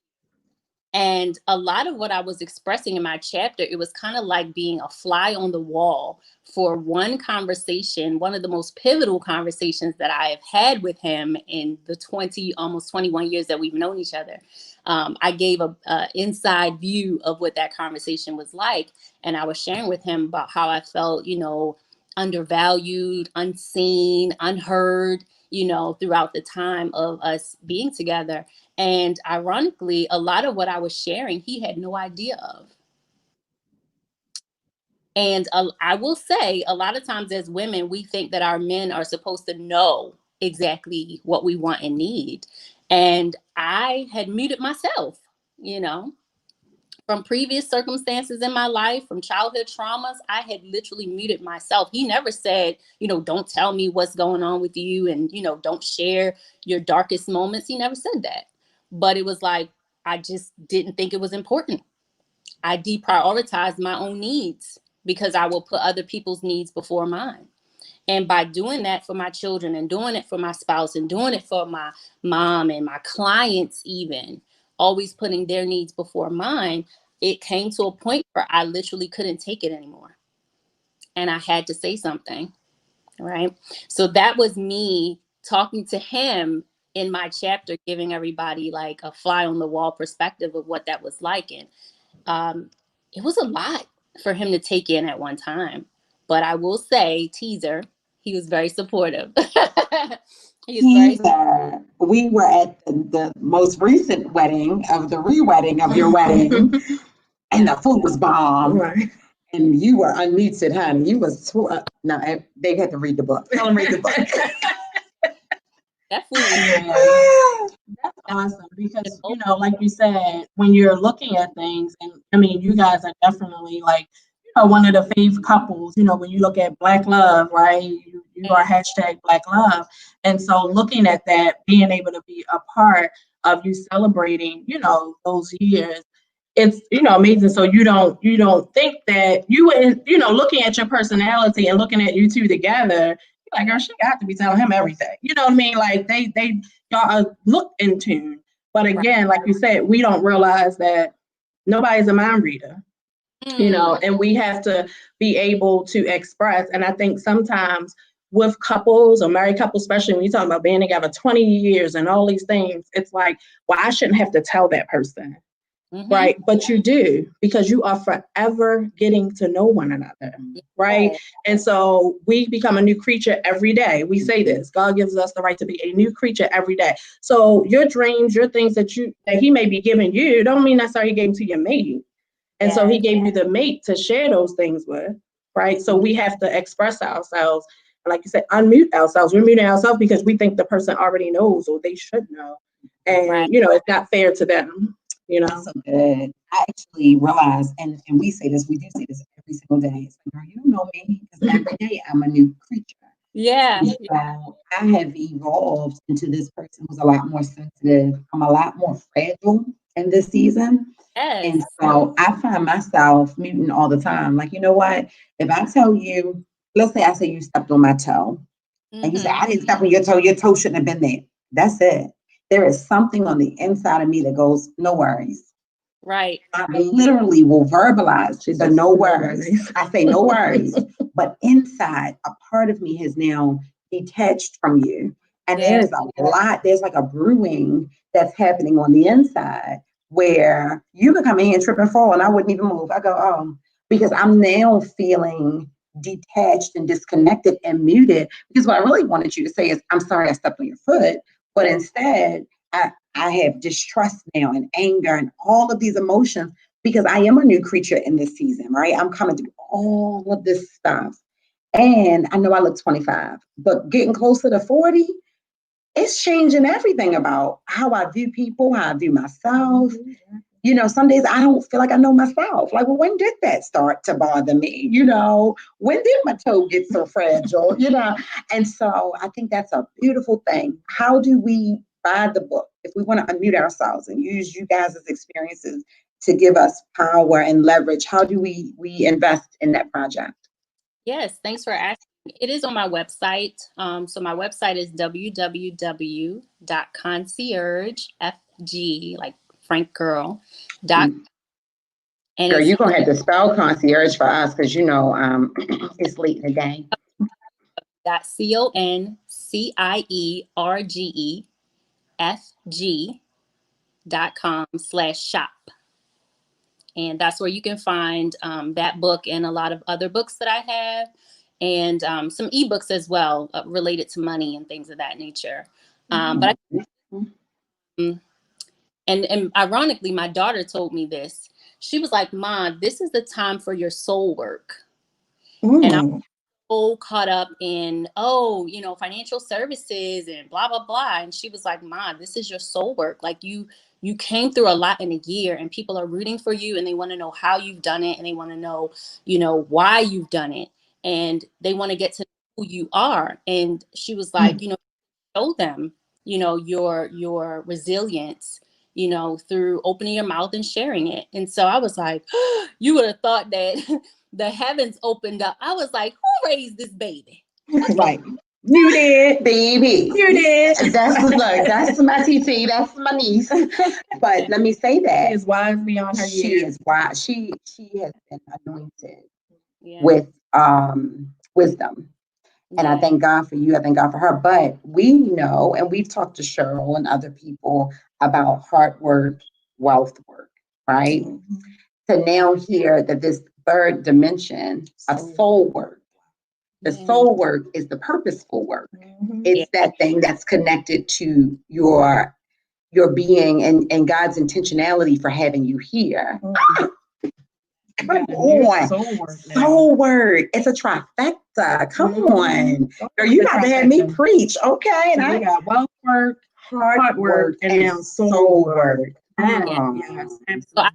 And a lot of what I was expressing in my chapter, it was kind of like being a fly on the wall for one conversation, one of the most pivotal conversations that I have had with him in the almost 21 years that we've known each other. I gave a inside view of what that conversation was like. And I was sharing with him about how I felt, undervalued, unseen, unheard, throughout the time of us being together. And ironically, a lot of what I was sharing, he had no idea of. And I will say, a lot of times as women, we think that our men are supposed to know exactly what we want and need. And I had muted myself, you know, from previous circumstances in my life, from childhood traumas. I had literally muted myself. He never said, you know, don't tell me what's going on with you and, you know, don't share your darkest moments. He never said that. But it was like, I just didn't think it was important. I deprioritized my own needs because I will put other people's needs before mine. And by doing that for my children and doing it for my spouse and doing it for my mom and my clients, even always putting their needs before mine, it came to a point where I literally couldn't take it anymore. And I had to say something, right? So that was me talking to him in my chapter, giving everybody like a fly on the wall perspective of what that was like. And it was a lot for him to take in at one time. But I will say, teaser, he was very supportive. Teaser. We were at the most recent wedding of the re-wedding of your wedding, and the food was bomb. Right. And you were unmuted, honey. You was no, they had to read the book. Tell them read the book. That food was That's awesome because, you know, like you said, when you're looking at things, and I mean, you guys are definitely like, you know, one of the fave couples, you know, when you look at Black love, right? You are hashtag Black love. And so looking at that, being able to be a part of you celebrating, you know, those years, it's, you know, amazing. So you don't think that you would, you know, looking at your personality and looking at you two together, like, girl, she got to be telling him everything. You know what I mean? Like y'all look in tune. But again, like you said, we don't realize that nobody's a mind reader, you know, and we have to be able to express. And I think sometimes with couples or married couples, especially when you talk about being together 20 years and all these things, it's like, well, I shouldn't have to tell that person. Right. But you do, because you are forever getting to know one another. Right. Yeah. And so we become a new creature every day. We say this, God gives us the right to be a new creature every day. So your dreams, your things that he may be giving you don't mean necessarily he gave to your mate. And so he gave you the mate to share those things with. Right. So we have to express ourselves. Like you said, unmute ourselves. We're muting ourselves because we think the person already knows or they should know. And, you know, it's not fair to them. You know, so good. I actually realized, and we say this, we do say this every single day. It's like, girl, you don't know me because every day I'm a new creature. Yeah. So I have evolved into this person who's a lot more sensitive. I'm a lot more fragile in this season. Yes. And so I find myself muting all the time. Like, you know what? If I tell you, let's say I say you stepped on my toe, and you say, I didn't step on your toe shouldn't have been there. That's it. There is something on the inside of me that goes, no worries. Right. I literally will verbalize the no worries. I say no worries. But inside, a part of me has now detached from you. And there's a lot, there's like a brewing that's happening on the inside where you could come in here and trip and fall and I wouldn't even move. I go, oh, because I'm now feeling detached and disconnected and muted. Because what I really wanted you to say is, I'm sorry I stepped on your foot. But instead, I have distrust now and anger and all of these emotions because I am a new creature in this season, right? I'm coming through all of this stuff. And I know I look 25, but getting closer to 40, it's changing everything about how I view people, how I view myself. You know, some days I don't feel like I know myself. Like, well, when did that start to bother me? You know, when did my toe get so fragile? You know, and so I think that's a beautiful thing. How do we buy the book if we want to unmute ourselves and use you guys' experiences to give us power and leverage? How do we invest in that project? Yes, thanks for asking. It is on my website. So my website is www.conciergefg, like Frank Girl. And girl, you're going to have to spell concierge for us because, you know, it's late in the day. CONCIERGEFG.com/shop. And that's where you can find that book and a lot of other books that I have, and some ebooks as well related to money and things of that nature. And ironically, my daughter told me this. She was like, Mom, this is the time for your soul work. And I'm so caught up in, oh, you know, financial services and blah, blah, blah. And she was like, "Ma, this is your soul work. Like you came through a lot in a year, and people are rooting for you, and they want to know how you've done it, and they want to know, you know, why you've done it. And they want to get to know who you are." And she was like, you know, show them, you know, your resilience, you know, through opening your mouth and sharing it. And so I was like, you would have thought that the heavens opened up. I was like, who raised this baby? Right. You did. Baby. You did. That's my TT. That's my niece. But let me say that. She is wise beyond her She years. is wise. She has been anointed Yeah. with wisdom. And I thank God for you. I thank God for her. But we know, and we've talked to Cheryl and other people about hard work, wealth work, right? Mm-hmm. To now hear that this third dimension of soul work, the soul work is the purposeful work. Mm-hmm. It's that thing that's connected to your being and God's intentionality for having you here. Mm-hmm. Come on. Soul work. It's a trifecta. Come on. Girl, you got to have me preach. Okay. And we got wealth work, hard work, and now soul work. Yes, absolutely.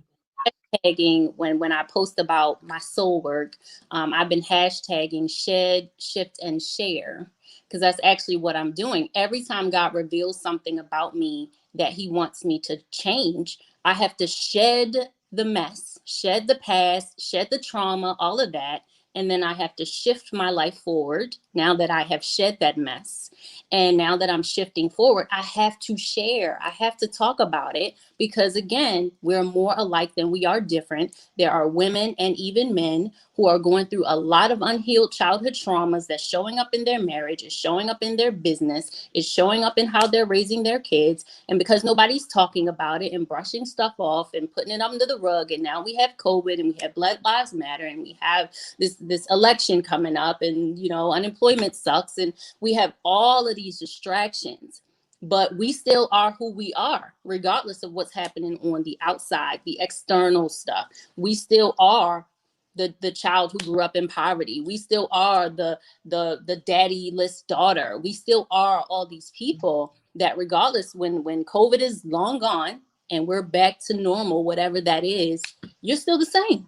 Hashtagging when I post about my soul work, I've been hashtagging shed, shift, and share, because that's actually what I'm doing. Every time God reveals something about me that he wants me to change, I have to shed the mess, shed the past, shed the trauma, all of that. And then I have to shift my life forward now that I have shed that mess. And now that I'm shifting forward, I have to share. I have to talk about it because, again, we're more alike than we are different. There are women and even men who are going through a lot of unhealed childhood traumas that's showing up in their marriage, is showing up in their business, is showing up in how they're raising their kids. And because nobody's talking about it and brushing stuff off and putting it under the rug, and now we have COVID and we have Black Lives Matter and we have this election coming up, and, you know, unemployment sucks, and we have all of these distractions, but we still are who we are, regardless of what's happening on the outside, the external stuff. We still are the child who grew up in poverty. We still are the daddyless daughter. We still are all these people that, regardless, when COVID is long gone and we're back to normal, whatever that is, you're still the same,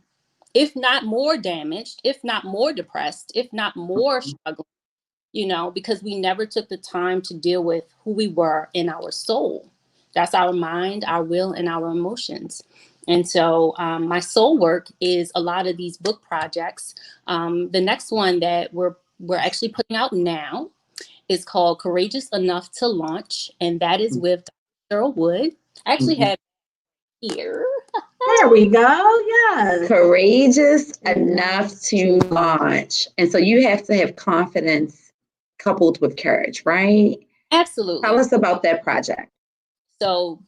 if not more damaged, if not more depressed, if not more struggling. You know, because we never took the time to deal with who we were in our soul. That's our mind, our will, and our emotions. And so my soul work is a lot of these book projects. The next one that we're actually putting out now is called Courageous Enough to Launch. And that is with Cheryl Wood. I actually have here. There we go. Yes. Courageous enough to launch. And so you have to have confidence coupled with courage, right? Absolutely. Tell us about that project. So,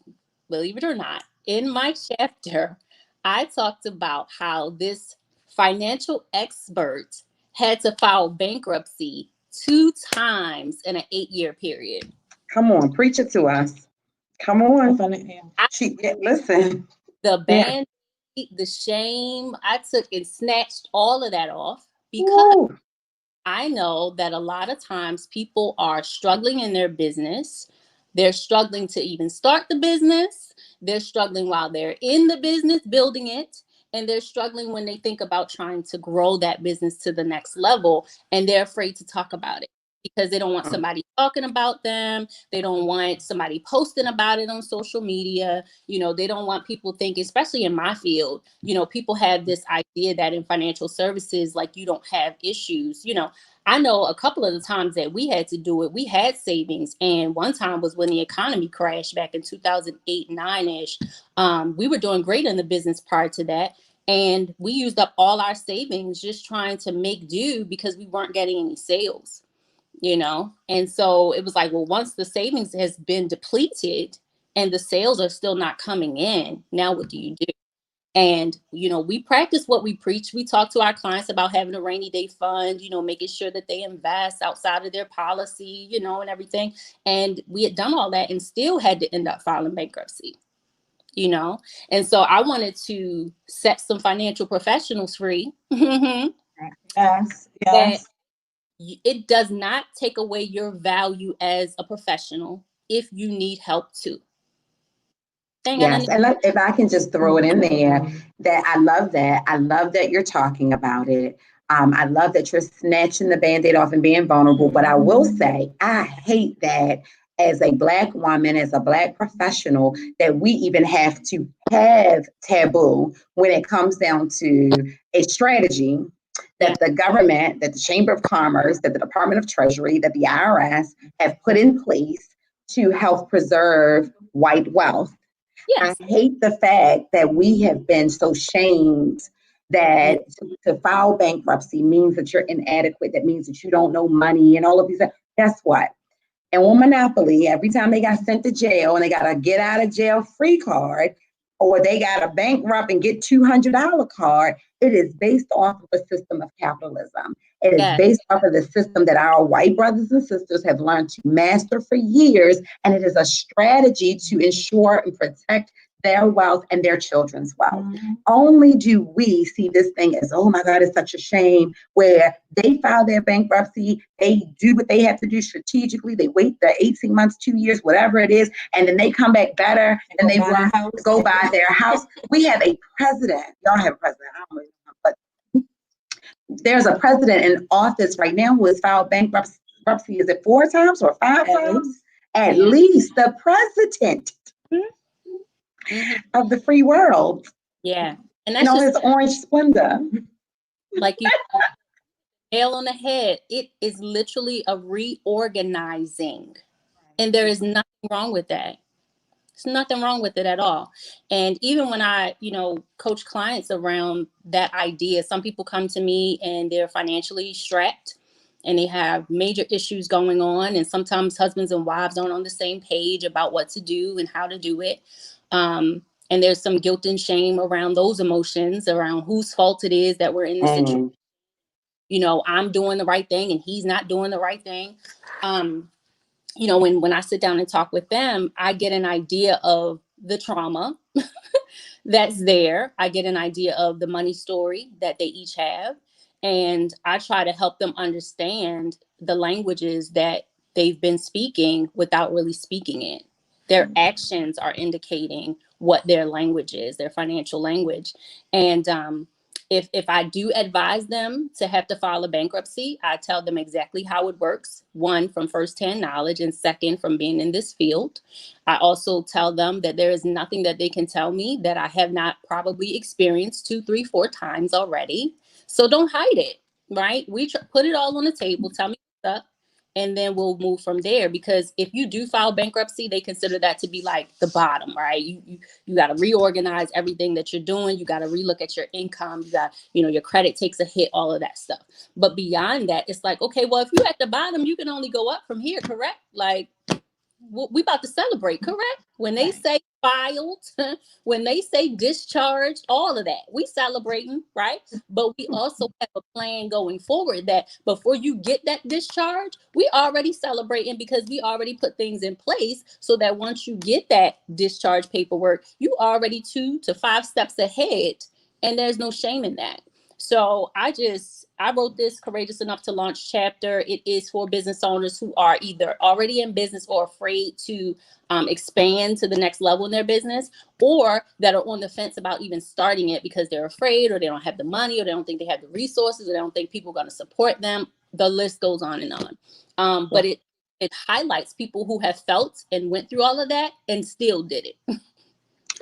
believe it or not, in my chapter, I talked about how this financial expert had to file bankruptcy 2 times in an 8-year period. Come on, preach it to us. Come on. Listen. The band, the shame, I took and snatched all of that off because I know that a lot of times people are struggling in their business. They're struggling to even start the business. They're struggling while they're in the business, building it. And they're struggling when they think about trying to grow that business to the next level. And they're afraid to talk about it because they don't want somebody talking about them. They don't want somebody posting about it on social media. You know, they don't want people thinking, especially in my field, you know, people have this idea that in financial services, like, you don't have issues. You know, I know a couple of the times that we had to do it, we had savings. And one time was when the economy crashed back in 2008, 9-ish. We were doing great in the business prior to that. And we used up all our savings just trying to make do because we weren't getting any sales, you know? And so it was like, well, once the savings has been depleted and the sales are still not coming in, now what do you do? And, you know, we practice what we preach. We talk to our clients about having a rainy day fund, you know, making sure that they invest outside of their policy, you know, and everything. And we had done all that and still had to end up filing bankruptcy, you know. And so I wanted to set some financial professionals free Yes, that yes. it does not take away your value as a professional if you need help too. Yes, and if I can just throw it in there, that I love that. I love that you're talking about it. I love that you're snatching the Band-Aid off and being vulnerable. But I will say, I hate that as a Black woman, as a Black professional, that we even have to have taboo when it comes down to a strategy that the government, that the Chamber of Commerce, that the Department of Treasury, that the IRS have put in place to help preserve white wealth. Yes. I hate the fact that we have been so shamed that to file bankruptcy means that you're inadequate. That means that you don't know money and all of these things. Guess what? And on Monopoly, every time they got sent to jail and they got a get out of jail free card, or they got a bankrupt and get $200 card, it is based off of a system of capitalism. It is based off of the system that our white brothers and sisters have learned to master for years. And it is a strategy to ensure and protect their wealth and their children's wealth. Only do we see this thing as, oh my God, it's such a shame, where they file their bankruptcy, they do what they have to do strategically, they wait the 18 months, 2 years, whatever it is, and then they come back better and they were to go buy their house. We have a president, y'all have a president, I don't know, but there's a president in office right now who has filed bankruptcy, is it 4 times or 5 times? At least the president of the free world. Yeah. And that's his orange splendor. Like you nail on the head. It is literally a reorganizing. And there is nothing wrong with that. There's nothing wrong with it at all. And even when I, coach clients around that idea, some people come to me and they're financially strapped and they have major issues going on. And sometimes husbands and wives aren't on the same page about what to do and how to do it. And there's some guilt and shame around those emotions, around whose fault it is that we're in this situation. I'm doing the right thing and he's not doing the right thing. When I sit down and talk with them, I get an idea of the trauma that's there. I get an idea of the money story that they each have. And I try to help them understand the languages that they've been speaking without really speaking it. Their actions are indicating what their language is, their financial language. And if I do advise them to have to file a bankruptcy, I tell them exactly how it works. 1, from firsthand knowledge, and 2nd, from being in this field. I also tell them that there is nothing that they can tell me that I have not probably experienced 2, 3, 4 times already. So don't hide it, right? We put it all on the table. Tell me what's up. And then we'll move from there, because if you do file bankruptcy, they consider that to be like the bottom, right? You got to reorganize everything that you're doing. You got to relook at your income. You got, your credit takes a hit, all of that stuff. But beyond that, it's like, okay, well, if you're at the bottom, you can only go up from here, correct? Like, we about to celebrate, correct? When they say filed, when they say discharged, all of that, we celebrating, right? But we also have a plan going forward that before you get that discharge, we already celebrating, because we already put things in place so that once you get that discharge paperwork, you already 2 to 5 steps ahead, and there's no shame in that. So I wrote this Courageous Enough to Launch chapter. It is for business owners who are either already in business or afraid to expand to the next level in their business, or that are on the fence about even starting it because they're afraid, or they don't have the money, or they don't think they have the resources, or they don't think people are going to support them. The list goes on and on. But it highlights people who have felt and went through all of that and still did it.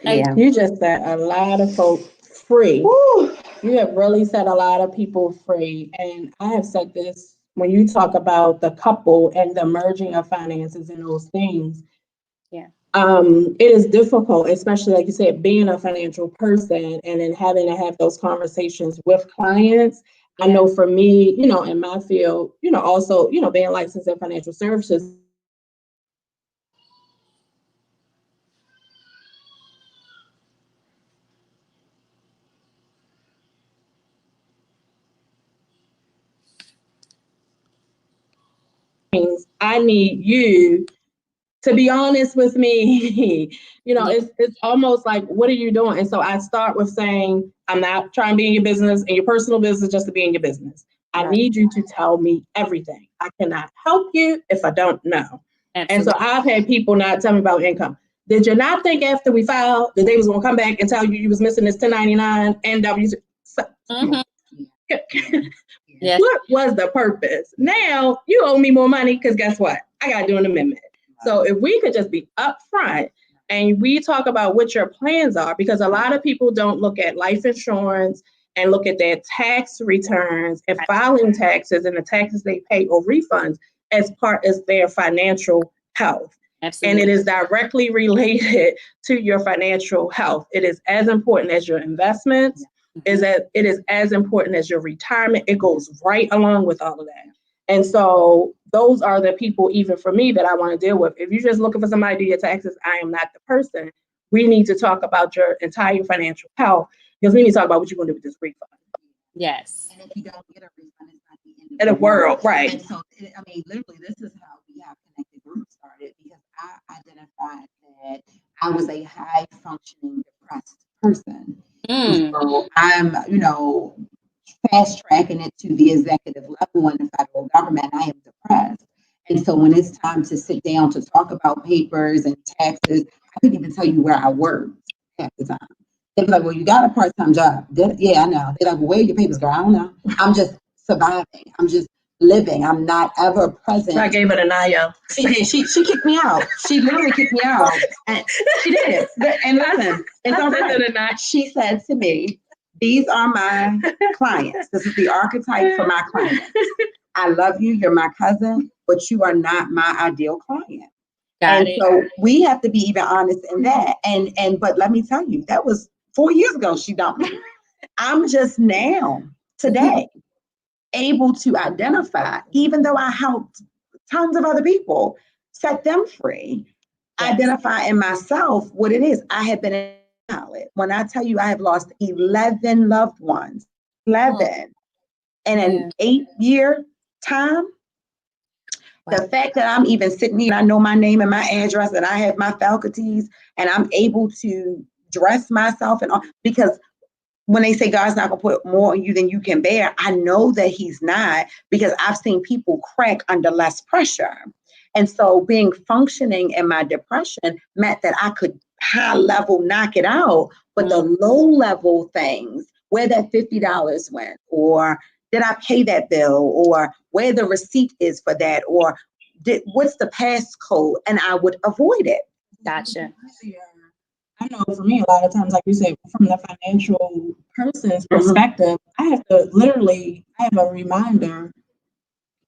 Yeah. You just set a lot of folks free. Woo. You have really set a lot of people free. And I have said this, when you talk about the couple and the merging of finances and those things. Yeah. It is difficult, especially like you said, being a financial person and then having to have those conversations with clients. I know for me, in my field, also, being licensed in financial services, I need you to be honest with me, it's almost like, what are you doing? And so I start with saying, I'm not trying to be in your business and your personal business just to be in your business. I need you to tell me everything. I cannot help you if I don't know. Absolutely. And so I've had people not tell me about income. Did you not think after we filed that they was going to come back and tell you was missing this 1099 and W? Yes. What was the purpose? Now you owe me more money because guess what? I got to do an amendment. So if we could just be upfront and we talk about what your plans are, because a lot of people don't look at life insurance and look at their tax returns and filing taxes and the taxes they pay or refunds as part of their financial health. Absolutely. And it is directly related to your financial health. It is as important as your investments. It is as important as your retirement. It goes right along with all of that. And so those are the people, even for me, that I want to deal with. If you're just looking for somebody to do your taxes, I am not the person. We need to talk about your entire financial health, because we need to talk about what you're going to do with this refund. Yes. And if you don't get a refund, it's not the end of the world. Right. And so, literally, this is how we have Connected Group started, because I identified that I was a high functioning depressed person. So I'm, fast tracking it to the executive level in the federal government. I am depressed. And so when it's time to sit down to talk about papers and taxes, I couldn't even tell you where I worked half the time. They'd be like, well, you got a part-time job. Yeah, I know. They're like, well, where are your papers, girl? I don't know. I'm just surviving. I'm just living. I'm not ever present. So I gave it a Naya. She did. She kicked me out. She literally kicked me out. And she did. And listen, it's all right. She said to me, these are my clients. This is the archetype for my clients. I love you. You're my cousin, but you are not my ideal client. Got it. So we have to be even honest in that. But let me tell you, that was 4 years ago. She dumped me. I'm just now, today, able to identify, even though I helped tons of other people, set them free, identify in myself what it is. I have been invalid. When I tell you I have lost 11 loved ones, 11, in an 8-year time, the fact that I'm even sitting here, I know my name and my address, and I have my faculties, and I'm able to dress myself and all, because when they say God's not gonna put more on you than you can bear, I know that He's not, because I've seen people crack under less pressure. And so being functioning in my depression meant that I could high level knock it out, but the low level things, where that $50 went, or did I pay that bill, or where the receipt is for that, or what's the passcode, and I would avoid it. Gotcha. I know for me, a lot of times, like you said, from the financial person's perspective, I have a reminder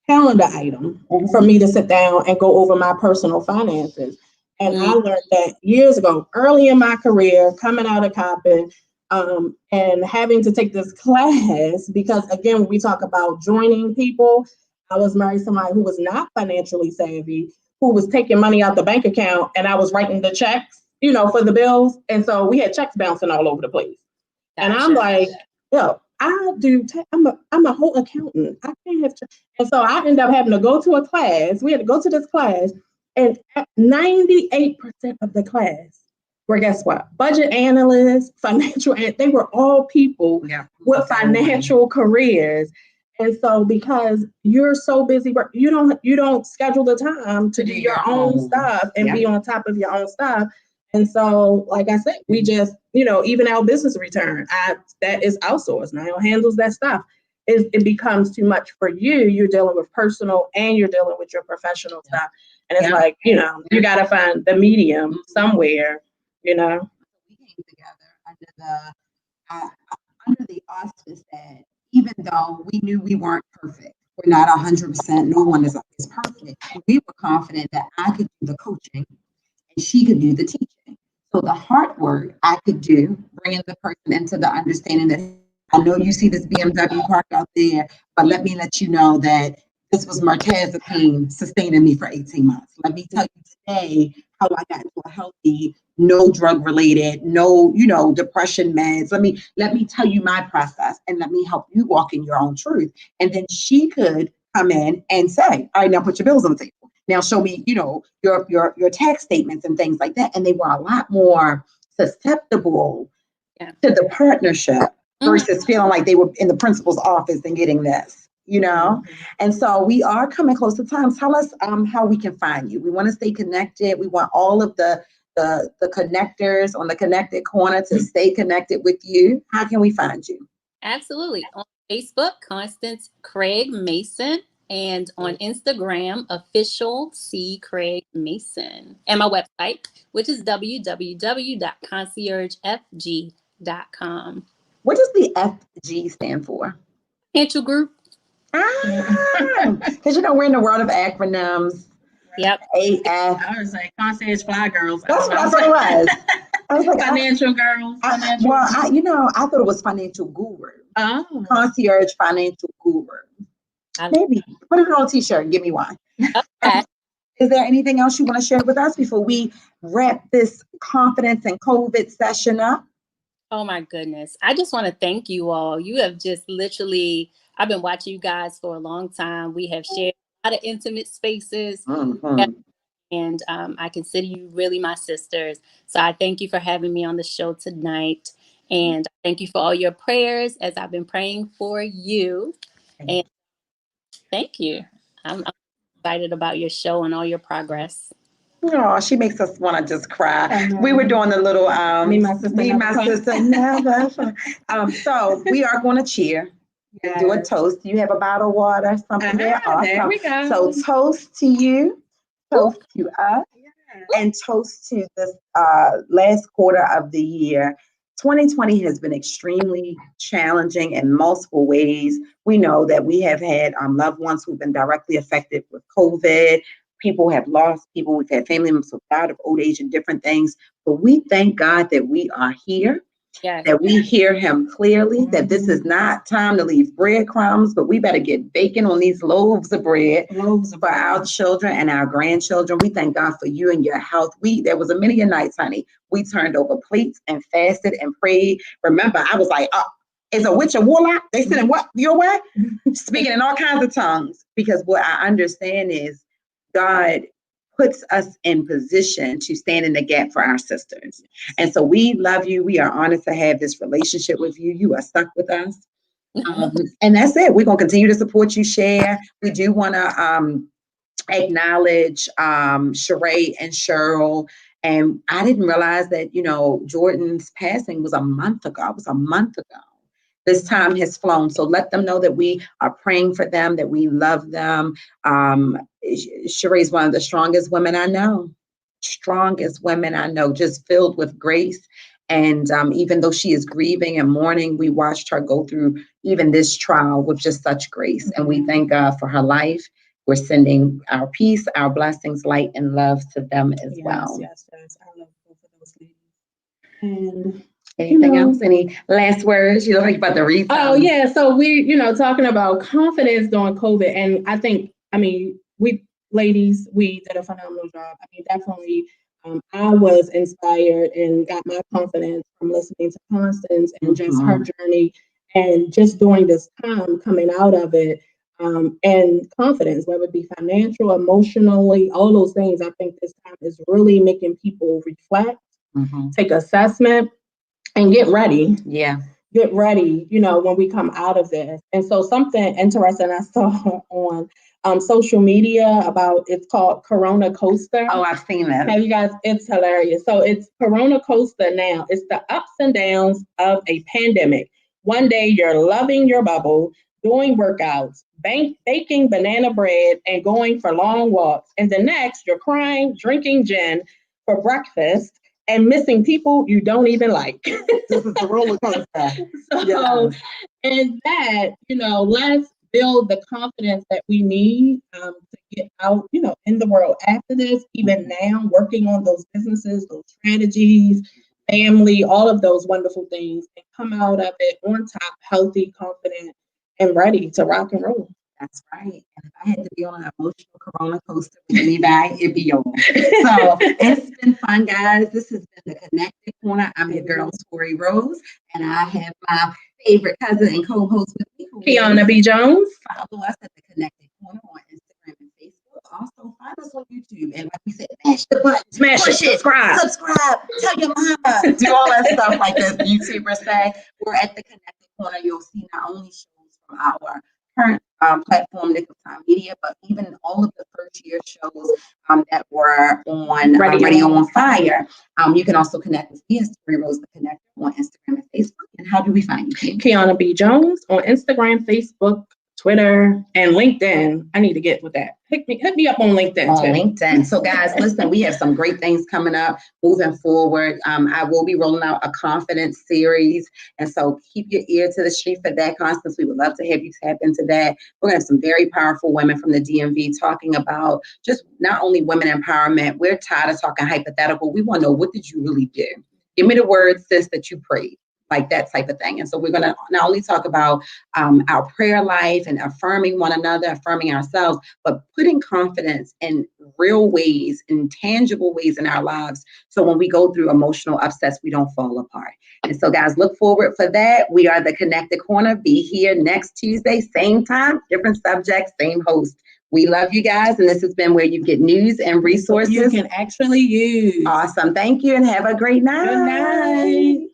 calendar item for me to sit down and go over my personal finances. And I learned that years ago, early in my career, coming out of Coppin, and having to take this class, because again, when we talk about joining people, I was married to somebody who was not financially savvy, who was taking money out the bank account, and I was writing the checks, for the bills. And so we had checks bouncing all over the place. Gotcha. And I'm like, I'm a whole accountant. I can't have and so I ended up having to go to a class. We had to go to this class, and 98% of the class were, guess what? Budget analysts, they were all people with financial careers. And so because you're so busy, you don't schedule the time to do your own stuff and be on top of your own stuff. And so, like I said, we just, even our business return, that is outsourced. Now handles that stuff. It becomes too much for you. You're dealing with personal and you're dealing with your professional stuff. And it's like, you got to find the medium somewhere, We came together under the auspice that even though we knew we weren't perfect, we're not 100%, no one is perfect, we were confident that I could do the coaching and she could do the teaching. So the hard work I could do, bringing the person into the understanding that I know you see this BMW parked out there, but let you know that this was mirtazapine sustaining me for 18 months. Let me tell you today how I got into a healthy, no drug related, no, depression meds. Let me tell you my process, and let me help you walk in your own truth. And then she could come in and say, all right, now put your bills on the table. Now show me, your tax statements and things like that. And they were a lot more susceptible to the partnership versus feeling like they were in the principal's office and getting this, And so we are coming close to time. Tell us how we can find you. We want to stay connected. We want all of the connectors on the Connected Corner to stay connected with you. How can we find you? Absolutely. On Facebook, Constance Craig Mason, and on Instagram, official C. Craig Mason. And my website, which is www.conciergefg.com. What does the FG stand for? Financial Group. Because we're in the world of acronyms. Yep. I was like Concierge Fly Girls. That's what it was. I was like Financial Girls. I thought it was Financial Guru. Oh. Concierge Financial Guru. Maybe put it on a t-shirt and give me one. Okay. Is there anything else you want to share with us before we wrap this confidence and COVID session up? Oh my goodness. I just want to thank you all. You have just literally, I've been watching you guys for a long time. We have shared a lot of intimate spaces. And I consider you really my sisters. So I thank you for having me on the show tonight. And thank you for all your prayers as I've been praying for you. And thank you. I'm excited about your show and all your progress. Oh, she makes us want to just cry. We were doing the little me, my sister, never. So we are going to cheer. Yes. Do a toast. Do you have a bottle of water? Something there? Awesome. There we go. So toast to you, toast to us, and toast to this last quarter of the year. 2020 has been extremely challenging in multiple ways. We know that we have had loved ones who've been directly affected with COVID. People have lost people. We've had family members who've died of old age and different things. But we thank God that we are here. Yes. That we hear him clearly, that this is not time to leave breadcrumbs, but we better get bacon on these loaves of bread for our children and our grandchildren. We thank God for you and your health. There was a many a nights, honey. We turned over plates and fasted and prayed. Remember, I was like, is a witch a warlock? They said, what? Your way? Speaking in all kinds of tongues. Because what I understand is God puts us in position to stand in the gap for our sisters. And so we love you. We are honored to have this relationship with you. You are stuck with us. And that's it. We're going to continue to support you, share. We do want to acknowledge Sheree and Cheryl. And I didn't realize that, Jordan's passing was a month ago. This time has flown. So let them know that we are praying for them, that we love them. Sheree's one of the strongest women I know, just filled with grace. And even though she is grieving and mourning, we watched her go through even this trial with just such grace. And we thank God for her life. We're sending our peace, our blessings, light, and love to them as well. Yes. I love both of those ladies. And anything else? Any last words? You know, like about the reason. Oh yeah. So we, talking about confidence during COVID, and we ladies, we did a phenomenal job. Definitely, I was inspired and got my confidence from listening to Constance and just her journey, and just during this time coming out of it, and confidence, whether it be financial, emotionally, all those things. I think this time is really making people reflect, take assessment, and get ready. Yeah. Get ready, when we come out of this. And so something interesting I saw on social media it's called Corona Coaster. Oh, I've seen that. Have you guys? It's hilarious. So it's Corona Coaster now. It's the ups and downs of a pandemic. One day you're loving your bubble, doing workouts, baking banana bread, and going for long walks. And the next you're crying, drinking gin for breakfast, and missing people you don't even like. This is the roller coaster. And that, let's build the confidence that we need to get out, in the world after this, even now, working on those businesses, those strategies, family, all of those wonderful things, and come out of it on top, healthy, confident, and ready to rock and roll. That's right. And if I had to be on an emotional Corona coaster with anybody, it'd be yours. So it's been fun, guys. This has been the Connected Corner. I'm your girl, Tori Rose, and I have my favorite cousin and co-host with me, Kiana B. Jones. Follow us at the Connected Corner on Instagram and Facebook. also find us on YouTube. And like we said, smash the button, Smash it, push it, subscribe. tell your mama, do all that stuff like the YouTubers say. We're at the Connected Corner. You'll see not only shows from our current platform, Nickel Time Media, but even all of the first year shows that were on Radio on Fire. You can also connect with me, Terry Rose the Connector, on Instagram and Facebook. And how do we find you? Kiana B. Jones on Instagram, Facebook, Twitter, and LinkedIn. I need to get with that. Hit me up on LinkedIn On too. LinkedIn. So guys, listen, we have some great things coming up moving forward. I will be rolling out a confidence series. And so keep your ear to the street for that, Constance. We would love to have you tap into that. We're going to have some very powerful women from the DMV talking about just not only women empowerment. We're tired of talking hypothetical. We want to know, what did you really do? Give me the words, sis, that you prayed. Like that type of thing. And so we're going to not only talk about our prayer life and affirming one another, affirming ourselves, but putting confidence in real ways, in tangible ways in our lives. So when we go through emotional upsets, we don't fall apart. And so guys, look forward for that. We are the Connected Corner. Be here next Tuesday, same time, different subject, same host. We love you guys. And this has been where you get news and resources You can actually use. Awesome. Thank you and have a great night. Good night.